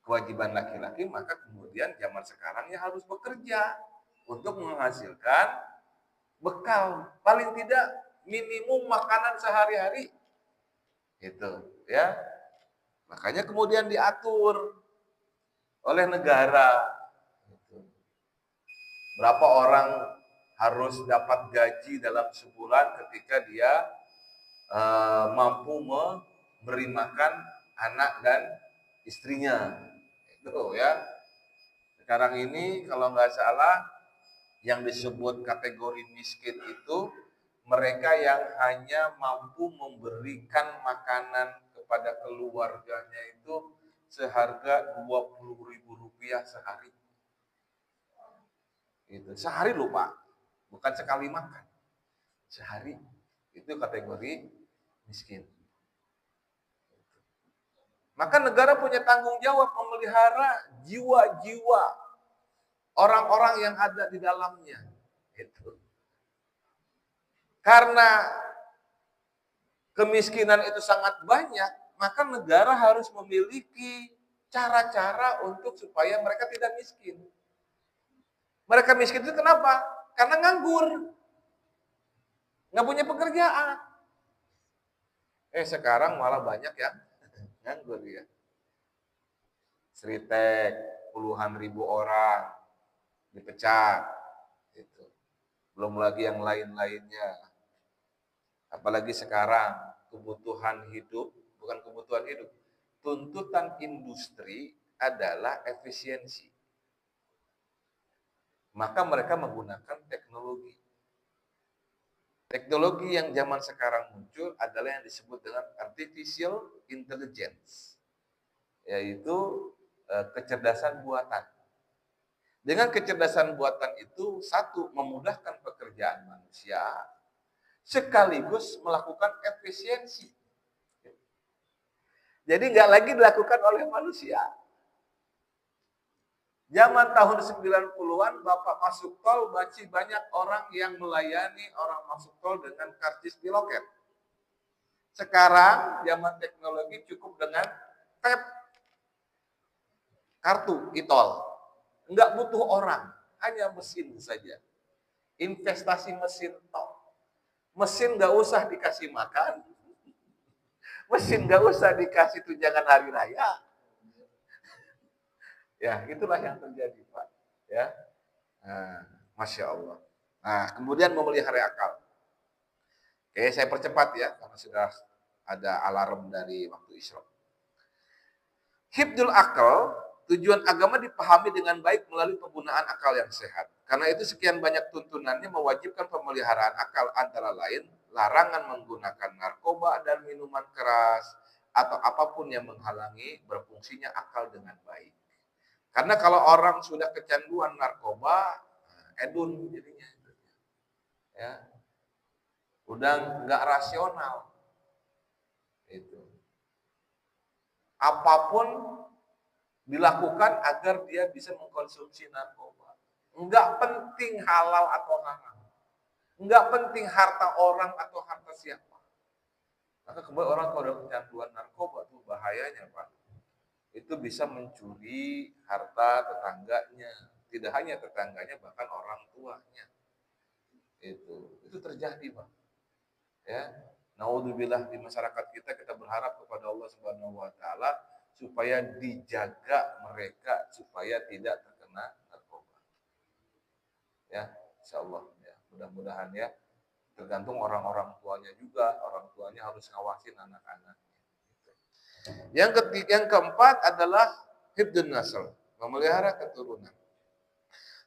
kewajiban laki-laki, maka kemudian zaman sekarang ya harus bekerja untuk menghasilkan bekal, paling tidak minimum makanan sehari-hari. Itu ya. Makanya kemudian diatur oleh negara. Berapa orang harus dapat gaji dalam sebulan ketika dia mampu memberi makan anak dan istrinya. Itu ya. Sekarang ini kalau nggak salah yang disebut kategori miskin itu mereka yang hanya mampu memberikan makanan kepada keluarganya itu seharga Rp20.000 sehari. Itu sehari loh Pak, bukan sekali makan. Sehari. Itu kategori miskin. Maka negara punya tanggung jawab memelihara jiwa-jiwa orang-orang yang ada di dalamnya. Itu. Karena kemiskinan itu sangat banyak, maka negara harus memiliki cara-cara untuk supaya mereka tidak miskin. Mereka miskin itu kenapa? Karena nganggur. Nggak punya pekerjaan. Sekarang malah banyak yang nganggur ya. Seritek, puluhan ribu orang dipecat. Itu. Belum lagi yang lain-lainnya. Apalagi sekarang kebutuhan hidup, bukan kebutuhan hidup, tuntutan industri adalah efisiensi. Maka mereka menggunakan teknologi. Teknologi yang zaman sekarang muncul adalah yang disebut dengan artificial intelligence, yaitu kecerdasan buatan. Dengan kecerdasan buatan itu, satu, memudahkan pekerjaan manusia, sekaligus melakukan efisiensi. Jadi nggak lagi dilakukan oleh manusia. Zaman tahun 90-an, Bapak masuk tol, masih banyak orang yang melayani orang masuk tol dengan karcis di loket. Sekarang, zaman teknologi cukup dengan tap kartu e-tol. Nggak butuh orang, hanya mesin saja. Investasi mesin tol. Mesin nggak usah dikasih makan. Mesin nggak usah dikasih tunjangan hari raya. Ya, itulah yang terjadi, Pak. Ya, Masya Allah. Nah, kemudian memelihara akal. Oke, saya percepat ya, karena sudah ada alarm dari waktu Isra. Hifdzul akal, tujuan agama dipahami dengan baik melalui penggunaan akal yang sehat. Karena itu sekian banyak tuntunannya mewajibkan pemeliharaan akal, antara lain larangan menggunakan narkoba dan minuman keras atau apapun yang menghalangi berfungsinya akal dengan baik. Karena kalau orang sudah kecanduan narkoba, edun jadinya, ya, udah nggak rasional. Itu. Apapun dilakukan agar dia bisa mengkonsumsi narkoba. Nggak penting halal atau haram. Nggak penting harta orang atau harta siapa. Maka kemudian orang kalau udah kecanduan narkoba tuh bahayanya Pak. Itu bisa mencuri harta tetangganya, tidak hanya tetangganya, bahkan orang tuanya. Itu terjadi, Pak. Ya, naudzubillah, di masyarakat kita berharap kepada Allah Subhanahu wa taala supaya dijaga mereka supaya tidak terkena narkoba. Ya, insyaallah ya. Mudah-mudahan ya. Tergantung orang-orang tuanya juga, orang tuanya harus ngawasin anak-anak. Yang keempat adalah hifdzun nasl, memelihara keturunan.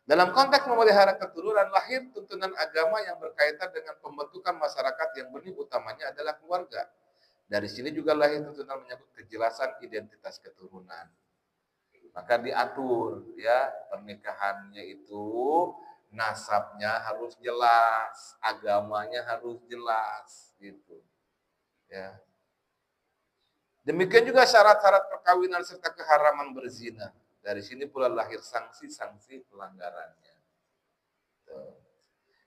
Dalam konteks memelihara keturunan, lahir tuntunan agama yang berkaitan dengan pembentukan masyarakat yang benih utamanya adalah keluarga. Dari sini juga lahir tuntunan menyangkut kejelasan identitas keturunan. Maka diatur ya, pernikahannya itu nasabnya harus jelas, agamanya harus jelas gitu. Ya. Demikian juga syarat-syarat perkawinan serta keharaman berzina. Dari sini pula lahir sanksi-sanksi pelanggarannya.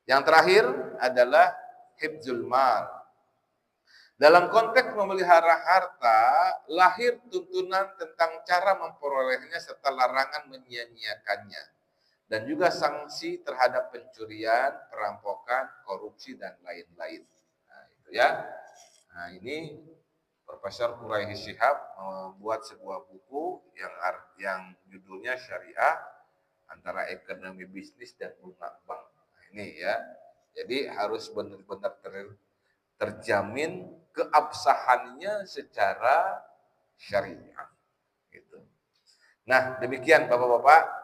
Yang terakhir adalah hifzul mal. Dalam konteks memelihara harta, lahir tuntunan tentang cara memperolehnya serta larangan menyia-nyiakannya. Dan juga sanksi terhadap pencurian, perampokan, korupsi, dan lain-lain. Nah, itu ya. Nah, ini Profesor Quraishi Shihab membuat sebuah buku yang judulnya Syariah antara ekonomi bisnis dan bunga bank. Nah, ini ya. Jadi harus benar-benar terjamin keabsahannya secara syariah. Gitu. Nah, demikian Bapak-bapak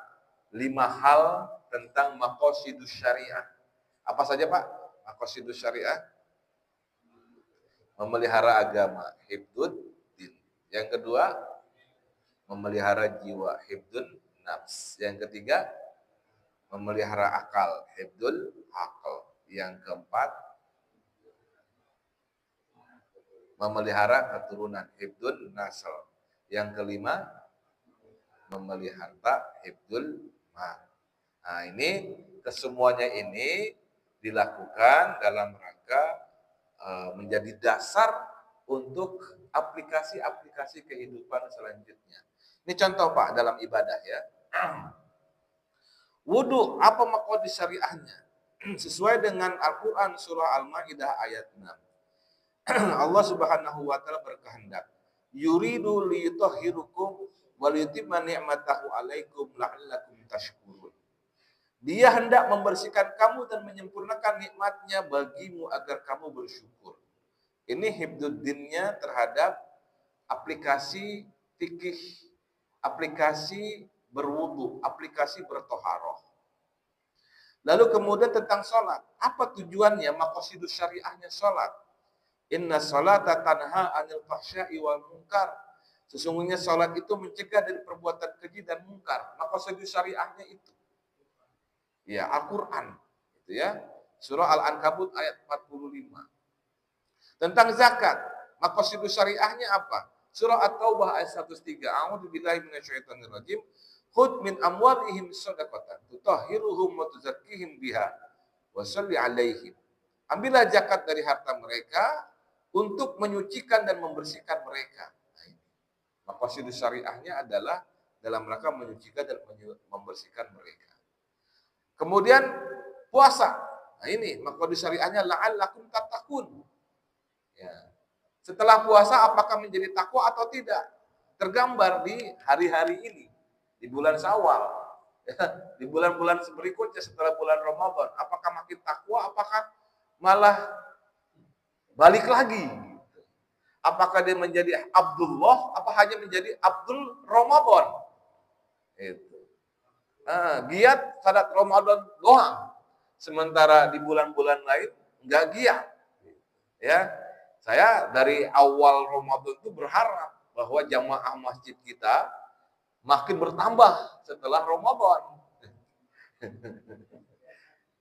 5 hal tentang maqasidus syariah. Apa saja Pak? Maqasidus syariah? Memelihara agama, hifdzud din. Yang kedua, memelihara jiwa, hifdzun nafs. Yang ketiga, memelihara akal, hifdzul aql. Yang keempat, memelihara keturunan, hifdzun nasl. Yang kelima, memelihara hifdzul mal. Nah, ini kesemuanya ini dilakukan dalam rangka menjadi dasar untuk aplikasi-aplikasi kehidupan selanjutnya. Ini contoh Pak dalam ibadah ya. Wudu, apa maqasid syariahnya? Sesuai dengan Al-Quran surah Al-Ma'idah ayat 6. Allah Subhanahu wa taala berkehendak, yuridu liyutahhirukum wa liyutimma ni'matahu 'alaikum la'allakum tashkurun. Dia hendak membersihkan kamu dan menyempurnakan nikmatnya bagimu agar kamu bersyukur. Ini hifdzuddinnya terhadap aplikasi fikih, aplikasi berwudu, aplikasi bertoharoh. Lalu kemudian tentang sholat. Apa tujuannya? Maqasidus syariahnya sholat. Inna sholata tanha anil fahsya'i wal munkar. Sesungguhnya sholat itu mencegah dari perbuatan keji dan mungkar. Maqasidus syariahnya itu. Ya, Al-Quran. Gitu ya. Surah Al-Ankabut ayat 45. Tentang zakat. Maqasidus syariahnya apa? Surah At-Taubah ayat 103. A'udzubillahi minasyaitonirrajim. Khudh min amwalihim shadaqatan tutahhiruhum wa tuzakkihim biha wa shalli 'alaihim. Ambillah zakat dari harta mereka untuk menyucikan dan membersihkan mereka. Maqasidus syariahnya adalah dalam rangka menyucikan dan membersihkan mereka. Kemudian puasa. Nah ini maqasidus syariahnya la'allakum tattaqun. Ya. Setelah puasa apakah menjadi takwa atau tidak? Tergambar di hari-hari ini. Di bulan Syawal, ya, di bulan-bulan berikutnya setelah bulan Ramadan, apakah makin takwa, apakah malah balik lagi? Apakah dia menjadi Abdullah, apa hanya menjadi Abdul Ramadan? Itu. Giat salat Ramadan doang, sementara di bulan-bulan lain nggak giat. Ya, saya dari awal Ramadan itu berharap bahwa jamaah masjid kita makin bertambah setelah Ramadan.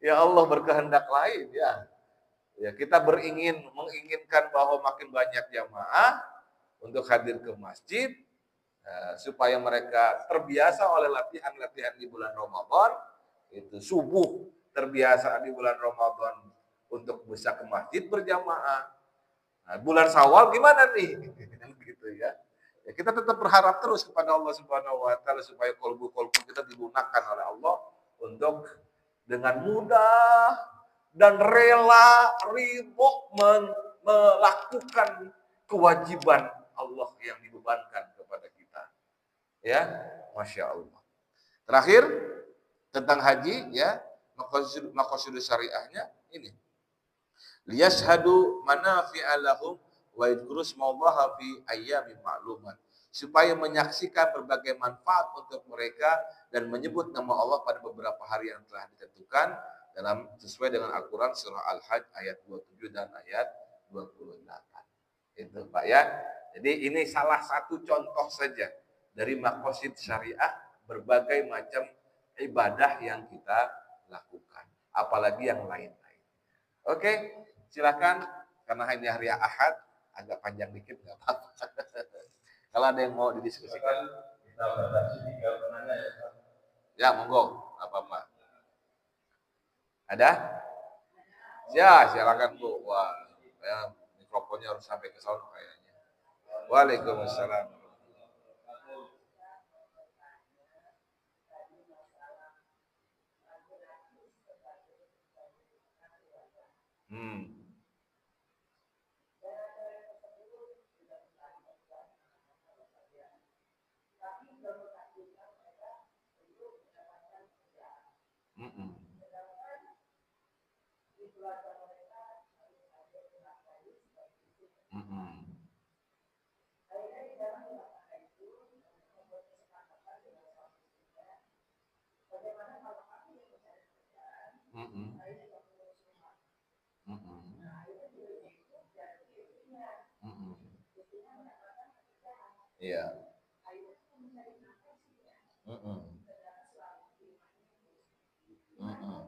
Ya Allah berkehendak lain ya. Ya kita menginginkan bahwa makin banyak jamaah untuk hadir ke masjid supaya mereka terbiasa oleh latihan-latihan di bulan Ramadan. Itu subuh terbiasa di bulan Ramadan untuk bisa ke masjid berjamaah. Nah, bulan Syawal gimana nih? Gitu ya. Ya, kita tetap berharap terus kepada Allah Subhanahu wa taala supaya kolbu-kolbu kita digunakan oleh Allah untuk dengan mudah dan rela ridho melakukan kewajiban Allah yang dibebankan kepada kita. Ya, Masya Allah. Terakhir tentang haji ya, maqasidus syariahnya ini. Liyashhadu manafi'a lahum wa yadhkuru smallaha fi ayyamin ma'lumat, supaya menyaksikan berbagai manfaat untuk mereka dan menyebut nama Allah pada beberapa hari yang telah ditentukan dalam sesuai dengan Al-Qur'an surah Al-Hajj ayat 27 dan ayat 28. Itu Pak ya. Jadi ini salah satu contoh saja dari maqasid syariah berbagai macam ibadah yang kita lakukan, apalagi yang lain-lain. Oke, silakan karena ini hari Ahad agak panjang dikit nggak apa-apa. Kalau ada yang mau didiskusikan, kita batasi 3 penanya ya. ya monggo, apa-apa. Ada? Ya, silakan Bu. Wah, ya, mikrofonnya harus sampai ke sono kayaknya. Waalaikumsalam. Hmm. Mm-mm. Mm-mm. Mm-mm. Mm-mm. Mm-mm. Iya. Mm-mm. Mm-mm.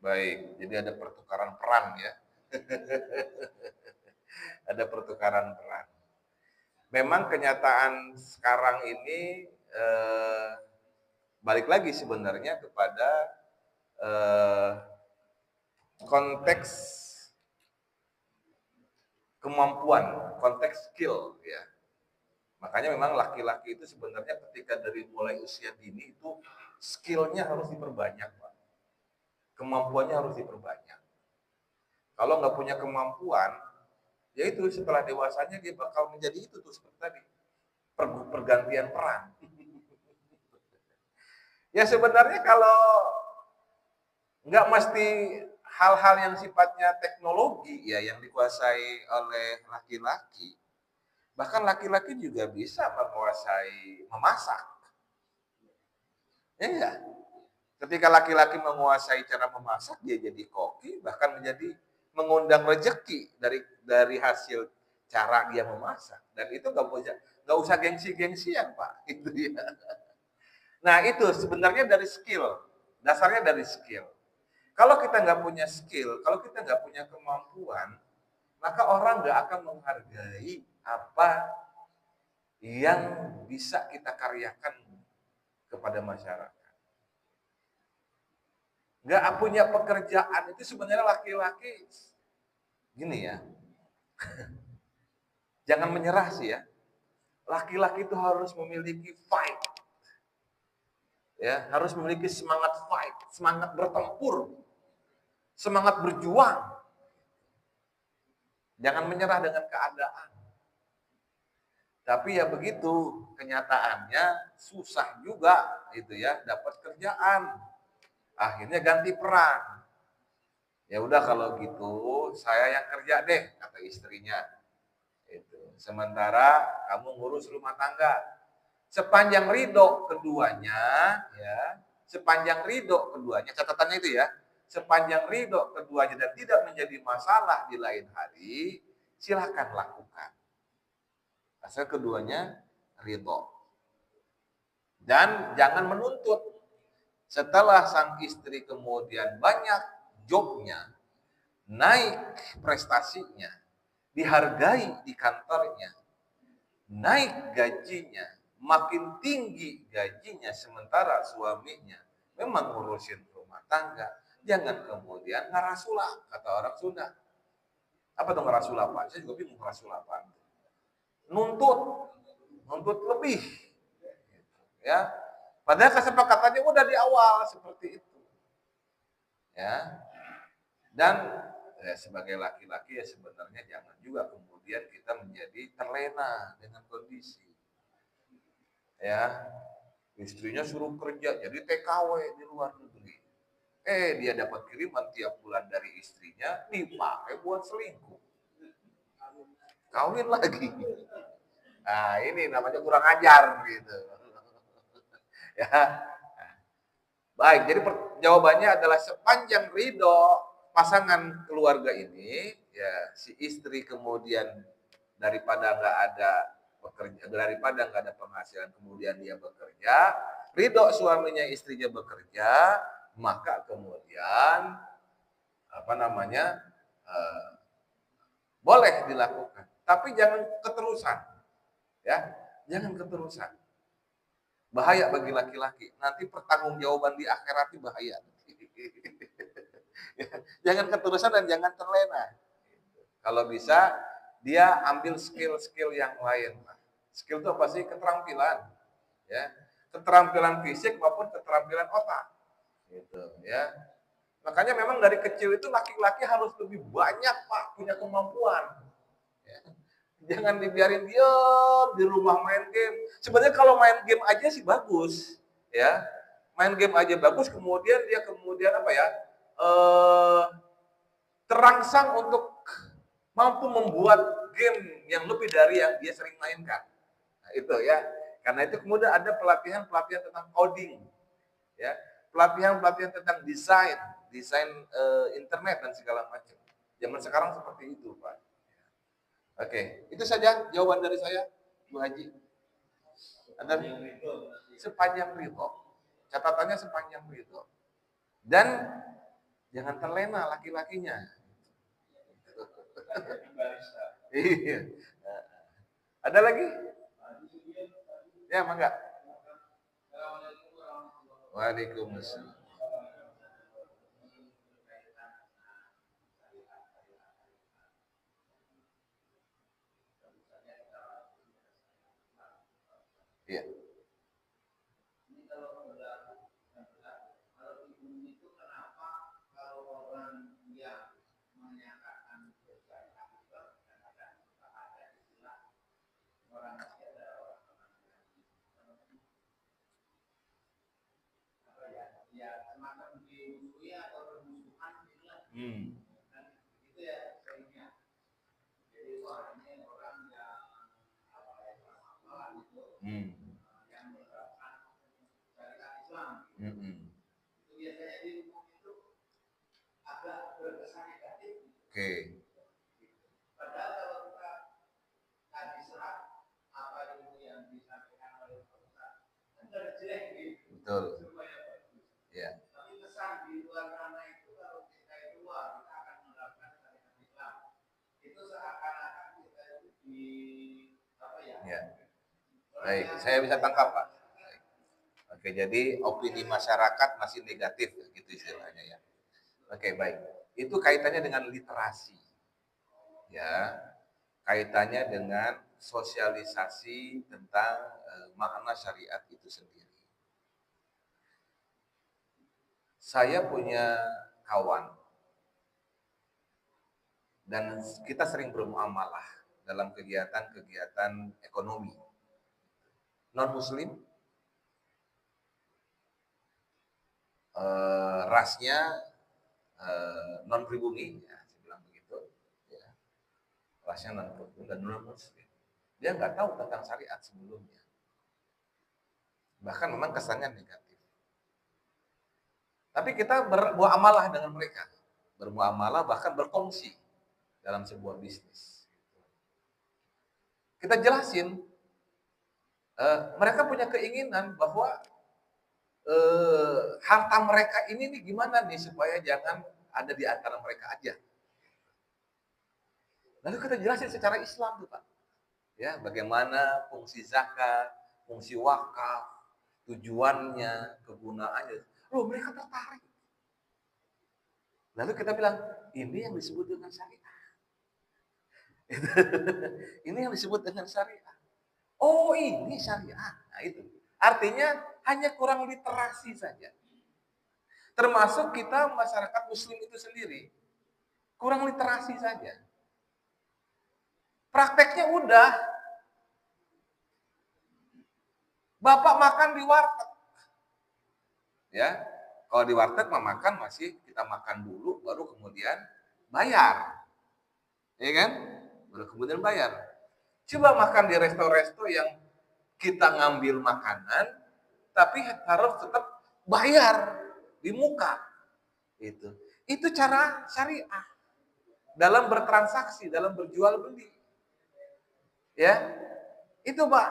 Baik, jadi ada pertukaran peran ya. Ada pertukaran peran. Memang kenyataan sekarang ini balik lagi sebenarnya kepada eh, konteks kemampuan, konteks skill ya. Makanya memang laki-laki itu sebenarnya ketika dari mulai usia dini itu skillnya harus diperbanyak, Pak. Kemampuannya harus diperbanyak. Kalau nggak punya kemampuan, ya itu setelah dewasanya dia bakal menjadi itu tuh seperti tadi, pergantian peran. Ya sebenarnya kalau nggak mesti hal-hal yang sifatnya teknologi ya yang dikuasai oleh laki-laki. Bahkan laki-laki juga bisa menguasai memasak. Ya enggak? Ketika laki-laki menguasai cara memasak, dia jadi koki, bahkan menjadi mengundang rejeki dari hasil cara dia memasak. Dan itu nggak usah gengsi-gengsian, Pak. Itu ya. Nah itu sebenarnya dari skill, dasarnya dari skill. Kalau kita nggak punya skill, kalau kita nggak punya kemampuan, maka orang nggak akan menghargai apa yang bisa kita karyakan kepada masyarakat. Nggak punya pekerjaan itu sebenarnya laki-laki gini ya, jangan menyerah sih ya. Laki-laki itu harus memiliki fight, ya harus memiliki semangat fight, semangat bertempur, semangat berjuang. Jangan menyerah dengan keadaan. Tapi ya begitu, kenyataannya susah juga itu ya, dapat kerjaan. Akhirnya ganti peran. Ya udah kalau gitu, saya yang kerja deh, kata istrinya. Itu. Sementara kamu ngurus rumah tangga. Sepanjang ridho keduanya, ya, sepanjang ridho keduanya, catatannya itu ya, sepanjang ridho keduanya dan tidak menjadi masalah di lain hari, silakan lakukan. Asal keduanya ridho. Dan jangan menuntut. Setelah sang istri kemudian banyak jobnya, naik prestasinya, dihargai di kantornya, naik gajinya, makin tinggi gajinya sementara suaminya memang ngurusin rumah tangga. Jangan kemudian ngarasula, kata orang Sunda. Apa tuh ngarasula, Pak? Saya juga bingung ngarasula apa. Nuntut lebih. Ya, padahal kesepakatannya udah di awal seperti itu. Ya, dan sebagai laki-laki ya sebenarnya jangan juga kemudian kita menjadi terlena dengan kondisi. Ya, istrinya suruh kerja jadi TKW di luar negeri. Dia dapat kiriman tiap bulan dari istrinya dipakai buat selingkuh. Kawin lagi. Nah, ini namanya kurang ajar gitu. Ya. Baik, jadi jawabannya adalah sepanjang ridho pasangan keluarga ini, ya si istri kemudian daripada nggak ada pekerja, daripada nggak ada penghasilan kemudian dia bekerja, ridho suaminya istrinya bekerja, maka kemudian boleh dilakukan, tapi jangan keterusan, ya, jangan keterusan. Bahaya bagi laki-laki. Nanti pertanggungjawaban di akhirat itu bahaya. Jangan keterusan dan jangan terlena. Kalau bisa dia ambil skill-skill yang lain. Skill itu apa sih? Keterampilan, ya, keterampilan fisik maupun keterampilan otak, gitu, ya. Makanya memang dari kecil itu laki-laki harus lebih banyak Pak punya kemampuan. Ya. Jangan dibiarin diam di rumah main game. Sebenarnya kalau main game aja sih bagus, ya. Main game aja bagus, kemudian dia terangsang untuk mampu membuat game yang lebih dari yang dia sering mainkan. Nah, itu ya. Karena itu kemudian ada pelatihan-pelatihan tentang coding, ya. Pelatihan-pelatihan tentang desain internet dan segala macam. Zaman sekarang seperti itu, Pak. Oke, itu saja jawaban dari saya, Bu Haji. Ada sepanjang ridho. Catatannya sepanjang ridho. Dan jangan terlena laki-lakinya. Iya. Ada lagi? Ya, mangga. Waalaikumsalam. Iya. Hmm. Hmm. Hmm. Oke. Betul. Ya. Ya. Baik, saya bisa tangkap, Pak. Oke, jadi opini masyarakat masih negatif, gitu istilahnya ya. Oke, baik. Itu kaitannya dengan literasi, ya. Kaitannya dengan sosialisasi tentang makna syariat itu sendiri. Saya punya kawan dan kita sering bermuamalah dalam kegiatan-kegiatan ekonomi. Non-muslim, rasnya non-pribumi, ya, saya bilang begitu, ya. Rasnya non-pribumi dan non-muslim. Dia nggak tahu tentang syariat sebelumnya. Bahkan memang kesannya negatif. Tapi kita bermuamalah dengan mereka. Bermuamalah bahkan berkongsi dalam sebuah bisnis. Kita jelasin, mereka punya keinginan bahwa harta mereka ini nih gimana nih supaya jangan ada di antara mereka aja. Lalu kita jelasin secara Islam tuh Pak. Ya, bagaimana fungsi zakat, fungsi wakaf, tujuannya, kegunaannya. Loh, mereka tertarik. Lalu kita bilang, ini yang disebut dengan syariah. Ini yang disebut dengan syariah. Oh, ini syariah. Nah, itu. Artinya hanya kurang literasi saja. Termasuk kita masyarakat muslim itu sendiri kurang literasi saja. Prakteknya udah. Bapak makan di warteg. Ya. Kalau di warteg makan masih kita makan dulu baru kemudian bayar. Ya kan? Baru kemudian bayar. Coba makan di resto-resto yang kita ngambil makanan tapi harus tetap bayar di muka. Itu cara syariah dalam bertransaksi, dalam berjual beli. Ya. Itu, Pak.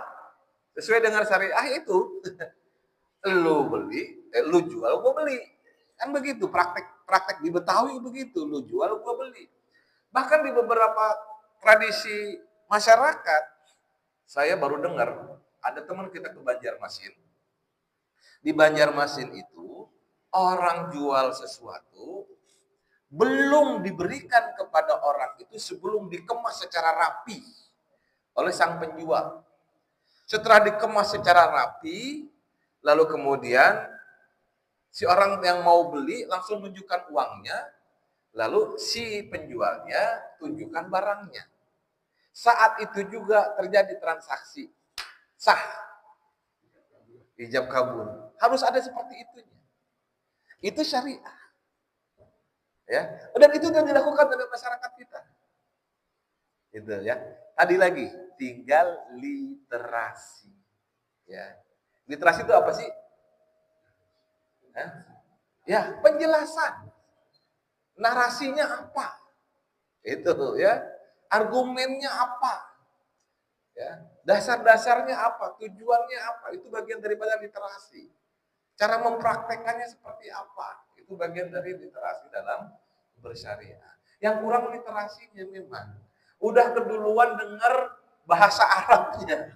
Sesuai dengan syariah itu. Lu beli, lu jual, gua beli. Kan begitu, praktek di Betawi begitu, lu jual gua beli. Bahkan di beberapa tradisi masyarakat, saya baru dengar ada teman kita ke Banjarmasin. Di Banjarmasin itu orang jual sesuatu belum diberikan kepada orang itu sebelum dikemas secara rapi oleh sang penjual. Setelah dikemas secara rapi, lalu kemudian si orang yang mau beli langsung menunjukkan uangnya, lalu si penjualnya tunjukkan barangnya. Saat itu juga terjadi transaksi sah, ijab kabul. Harus ada seperti itunya. Itu syariah. Ya, dan itu sudah dilakukan oleh masyarakat kita. Itu ya. Tadi lagi, tinggal literasi. Ya. Literasi itu apa sih? Hah? Ya, penjelasan. Narasinya apa? Itu ya. Argumennya apa? Ya, dasar-dasarnya apa? Tujuannya apa? Itu bagian daripada literasi. Cara mempraktekannya seperti apa? Itu bagian dari literasi dalam bersyariah. Yang kurang literasinya memang udah keduluan dengar bahasa Arabnya.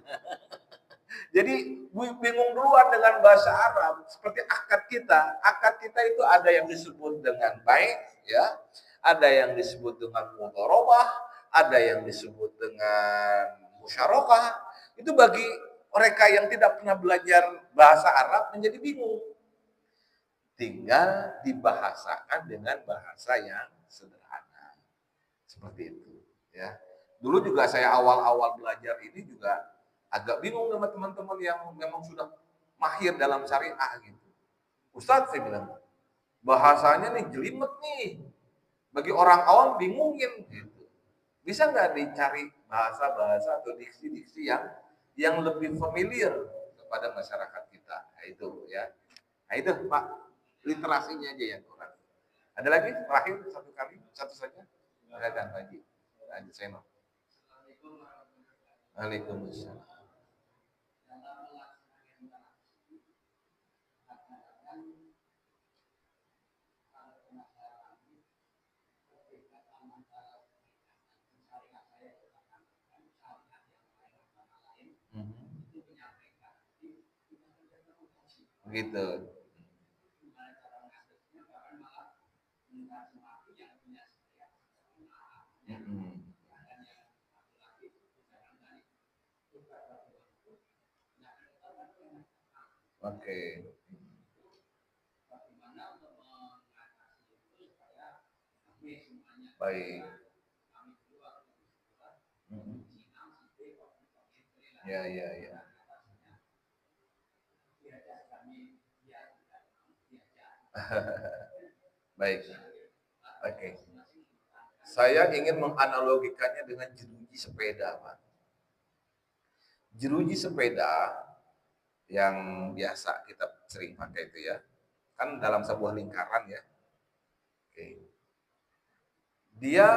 Jadi bingung duluan dengan bahasa Arab. Seperti akad kita. Akad kita itu ada yang disebut dengan baik, ya, ada yang disebut dengan mudharabah, ada yang disebut dengan musyarakah. Itu bagi mereka yang tidak pernah belajar bahasa Arab menjadi bingung. Tinggal dibahasakan dengan bahasa yang sederhana. Seperti itu, ya. Dulu juga saya awal-awal belajar ini juga agak bingung sama teman-teman yang memang sudah mahir dalam syariah gitu. Ustadz, saya bilang, bahasanya nih jelimet nih. Bagi orang awam bingungin gitu. Bisa nggak dicari bahasa-bahasa atau diksi-diksi yang lebih familiar kepada masyarakat kita? Nah, itu ya. Nah itu Pak, literasinya aja yang kurang. Ada lagi terakhir satu saja. Silakan lagi. Lanjut Seno. Waalaikumsalam. Begitu. Oke. Baik. Ya, ya, ya. Baik. Oke. Saya ingin menganalogikannya dengan jeruji sepeda, Pak. Jeruji sepeda yang biasa kita sering pakai itu ya, kan dalam sebuah lingkaran ya. Oke. Dia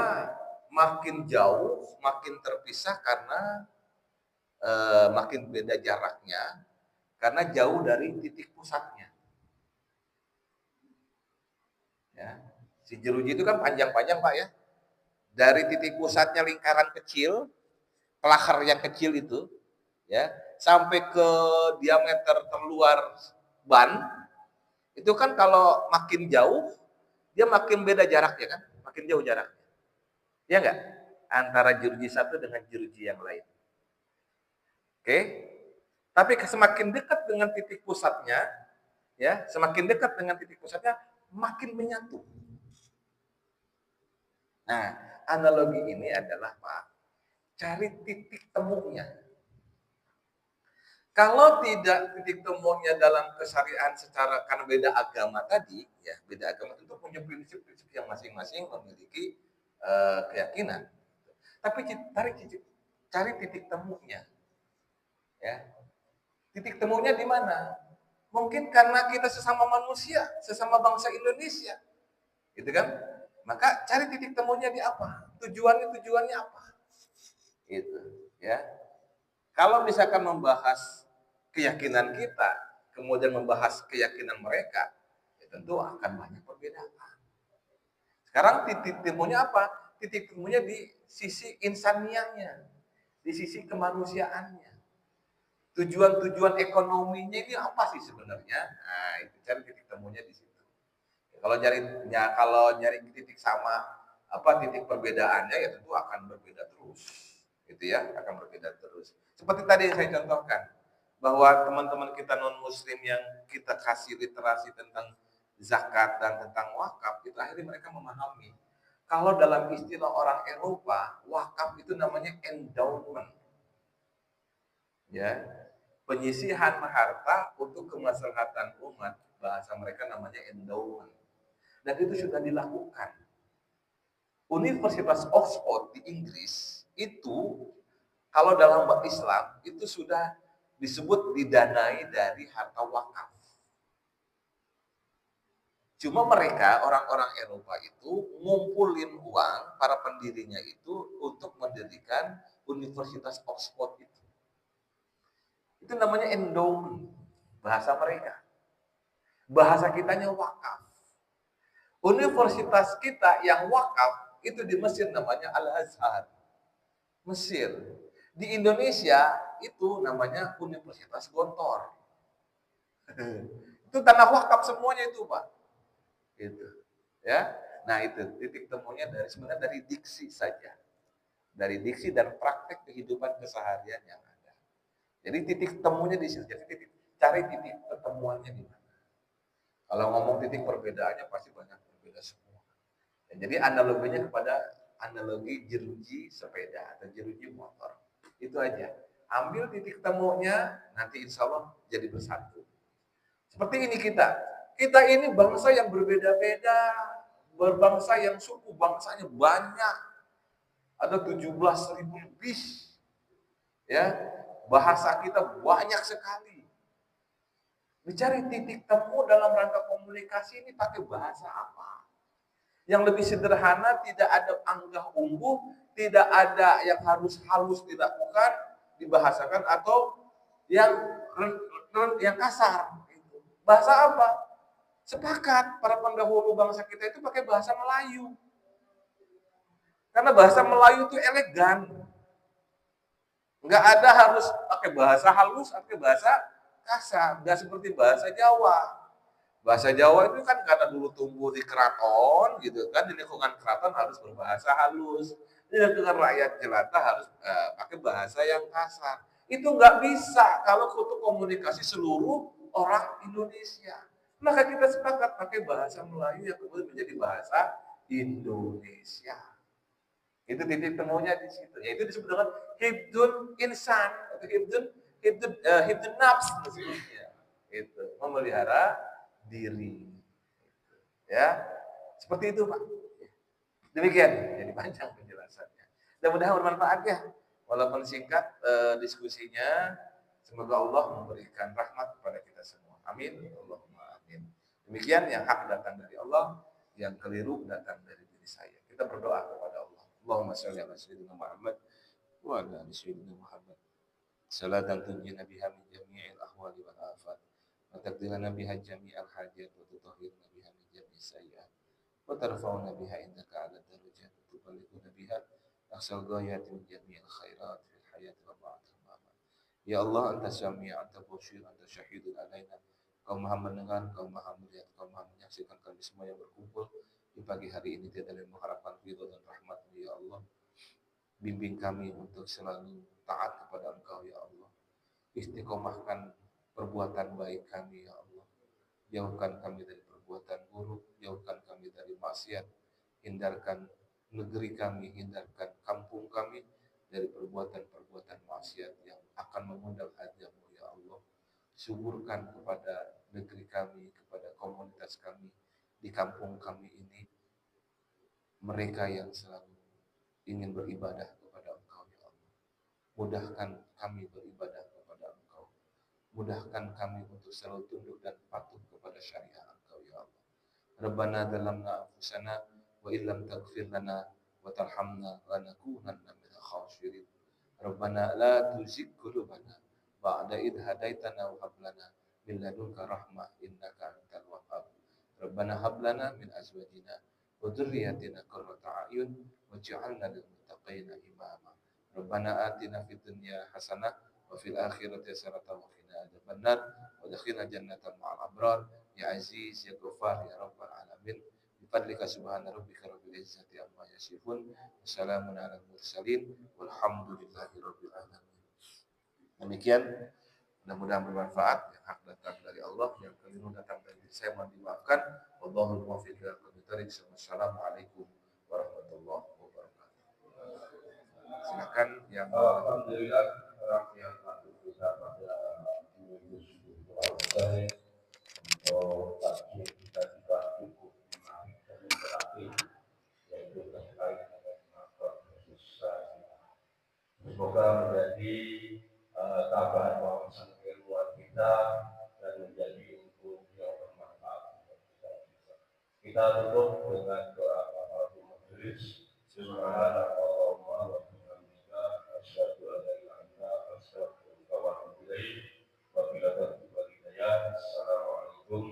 makin jauh, makin terpisah karena makin beda jaraknya, karena jauh dari titik pusatnya. Ya. Si jeruji itu kan panjang-panjang Pak ya. Dari titik pusatnya lingkaran kecil, pelakar yang kecil itu, ya, sampai ke diameter terluar ban, itu kan kalau makin jauh, dia makin beda jaraknya kan, makin jauh jaraknya. Ya enggak? Antara jeruji satu dengan jeruji yang lain. Oke? Tapi semakin dekat dengan titik pusatnya, ya, semakin dekat dengan titik pusatnya, makin menyatu. Nah, analogi ini adalah Pak, cari titik temunya. Kalau tidak titik temunya dalam kesyariatan secara karena beda agama tadi, ya beda agama itu punya prinsip-prinsip yang masing-masing memiliki keyakinan. Tapi cari titik temunya, ya. Titik temunya di mana? Mungkin karena kita sesama manusia, sesama bangsa Indonesia, gitu kan? Maka cari titik temunya di apa? Tujuannya apa? Itu, ya. Kalau misalkan membahas keyakinan kita, kemudian membahas keyakinan mereka, ya tentu tentu akan banyak perbedaan. Sekarang titik temunya apa? Titik temunya di sisi insaniahnya, di sisi kemanusiaannya. Tujuan-tujuan ekonominya ini apa sih sebenarnya? Nah, itu cari titik temunya di situ. Kalau nyari titik sama titik perbedaannya ya tentu akan berbeda terus. Gitu ya, akan berbeda terus. Seperti tadi yang saya contohkan bahwa teman-teman kita non muslim yang kita kasih literasi tentang zakat dan tentang wakaf, itu akhirnya mereka memahami kalau dalam istilah orang Eropa, wakaf itu namanya endowment. Ya, penyisihan harta untuk kemaslahatan umat, bahasa mereka namanya endowment. Dan itu sudah dilakukan. Universitas Oxford di Inggris itu kalau dalam Islam itu sudah disebut didanai dari harta wakaf. Cuma mereka, orang-orang Eropa itu ngumpulin uang, para pendirinya itu untuk mendirikan Universitas Oxford itu. Itu namanya endowment, bahasa mereka. Bahasa kitanya wakaf. Universitas kita yang wakaf itu di Mesir namanya Al-Azhar. Mesir. Di Indonesia itu namanya Universitas Gontor. Itu tanah wakaf semuanya itu, Pak. Gitu. Ya. Nah, itu titik temunya sebenarnya dari diksi saja. Dari diksi dan praktek kehidupan keseharian yang ada. Jadi titik temunya di situ. Jadi cari titik pertemuannya di mana. Kalau ngomong titik perbedaannya pasti banyak berbeda semua. Ya, jadi analoginya kepada analogi jeruji sepeda atau jeruji motor. Itu aja. Ambil titik temunya, nanti insya Allah jadi bersatu. Seperti ini kita. Kita ini bangsa yang berbeda-beda, berbangsa yang suku bangsanya banyak. Ada 17.000 lebih. Ya, bahasa kita banyak sekali. Dicari titik temu dalam rangka komunikasi ini pakai bahasa apa? Yang lebih sederhana, tidak ada anggah ungguh, tidak ada yang harus halus dilakukan, dibahasakan atau yang kasar. Bahasa apa? Sepakat para pendahulu bangsa kita itu pakai bahasa Melayu. Karena bahasa Melayu itu elegan. Enggak ada harus pakai bahasa halus, pakai bahasa kasar. Enggak seperti bahasa Jawa. Bahasa Jawa itu kan karena dulu tumbuh di keraton gitu kan, di lingkungan keraton harus berbahasa halus. Di lingkungan rakyat jelata harus pakai bahasa yang kasar. Itu enggak bisa kalau untuk komunikasi seluruh orang Indonesia. Maka kita sepakat pakai bahasa Melayu yang kemudian menjadi bahasa Indonesia. Itu titik temunya di situ. Yaitu disebut dengan hibdun insan atau hibdun nafs disebutnya. Itu memelihara diri. Ya, seperti itu Pak. Demikian. Jadi panjang penjelasannya. Mudah-mudahan bermanfaat ya. Walaupun singkat diskusinya, semoga Allah memberikan rahmat kepada kita semua. Amin. Allahumma amin. Demikian yang hak datang dari Allah, yang keliru datang dari diri saya. Kita berdoa kepada Allah. Allahumma shalli ala sayyidina Muhammad wa ala ali sayyidina Muhammad. Salatan tunjina biha min jami'il ahwali wal afat. Wa taqdirana biha jami'al hajat wa tutahhiruna biha min jami'is sayyi'at. Wa tarfa'una biha indaka 'ala darajat wa tuballighuna biha aqsal ghayati min jami'il khairat fil hayati wa ba'da al-mamat. Ya Allah, Anta Sami', Anta Basir, Anta Syahidun alaina. Kau Maha mendengar, Kau Maha melihat, Kau Maha menyaksikan kami semua yang berkumpul di pagi hari ini. Tiada lain mengharapkan ridho dan rahmat-Mu ya Allah. Bimbing kami untuk selalu taat kepada Engkau ya Allah. Istiqomahkan perbuatan baik kami ya Allah. Jauhkan kami dari perbuatan buruk, jauhkan kami dari maksiat. Hindarkan negeri kami, hindarkan kampung kami dari perbuatan-perbuatan maksiat yang akan mengundang azab-Mu ya Allah. Suburkan kepada negeri kami, kepada komunitas kami, di kampung kami ini, mereka yang selalu ingin beribadah kepada Engkau ya Allah. Mudahkan kami beribadah kepada Engkau. Mudahkan kami untuk selalu tunduk dan patuh kepada syariat Engkau ya Allah. Rabbana dalamna anfusana wa illam taghfir lana wa tarhamna lanakunanna minal khasirin. Rabbana la tuzigh qulubana ba'da idh hadaitana wa hab lana min ladunka rahmah innaka antal wahhab. Rabbana Rabbana hab lana min azwajina wa dzurriyyatina qurrata a'yun waj'alna lil muttaqina imama. Rabbana atina fid dunya hasanah wa fil akhirati hasanah wa qina adzabannar wa adkhilna jannata ma'al abrar ya aziz ya ghafar ya rabbal alamin. Bifadlika subhana rabbika rabbil izzati amma yasifun. Wassalamun alal mursalin walhamdulillahi rabbil alamin. Demikian, mudah-mudahan bermanfaat. Yang hak datang dari Allah, yang keliru datang dari diri saya, mohon dimaafkan. Wallahul muwaffiq ila aqwamit thoriq. Wassalamualaikum warahmatullahi wabarakatuh. Silakan yang Alhamdulillah yang patut kita pada minggu selesai untuk kajian kita juga cukup menarik dan interaktif, yaitu terkait dengan makro khusus. Semoga menjadi tambahan wawasan keilmuan kita dan menjadi ilmu yang bermanfaat untuk kita. Kita tutup dengan doa kafaratul majelis. Subhanallahumma wa bihamdika asyhadu an la ilaha illa anta astaghfiruka wa atubu ilaik. Wabillahi taufiq wal hidayah. Assalamualaikum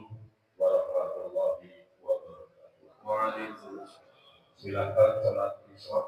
warahmatullahi wabarakatuh. Waalaikumsalam. Silakan salat isya.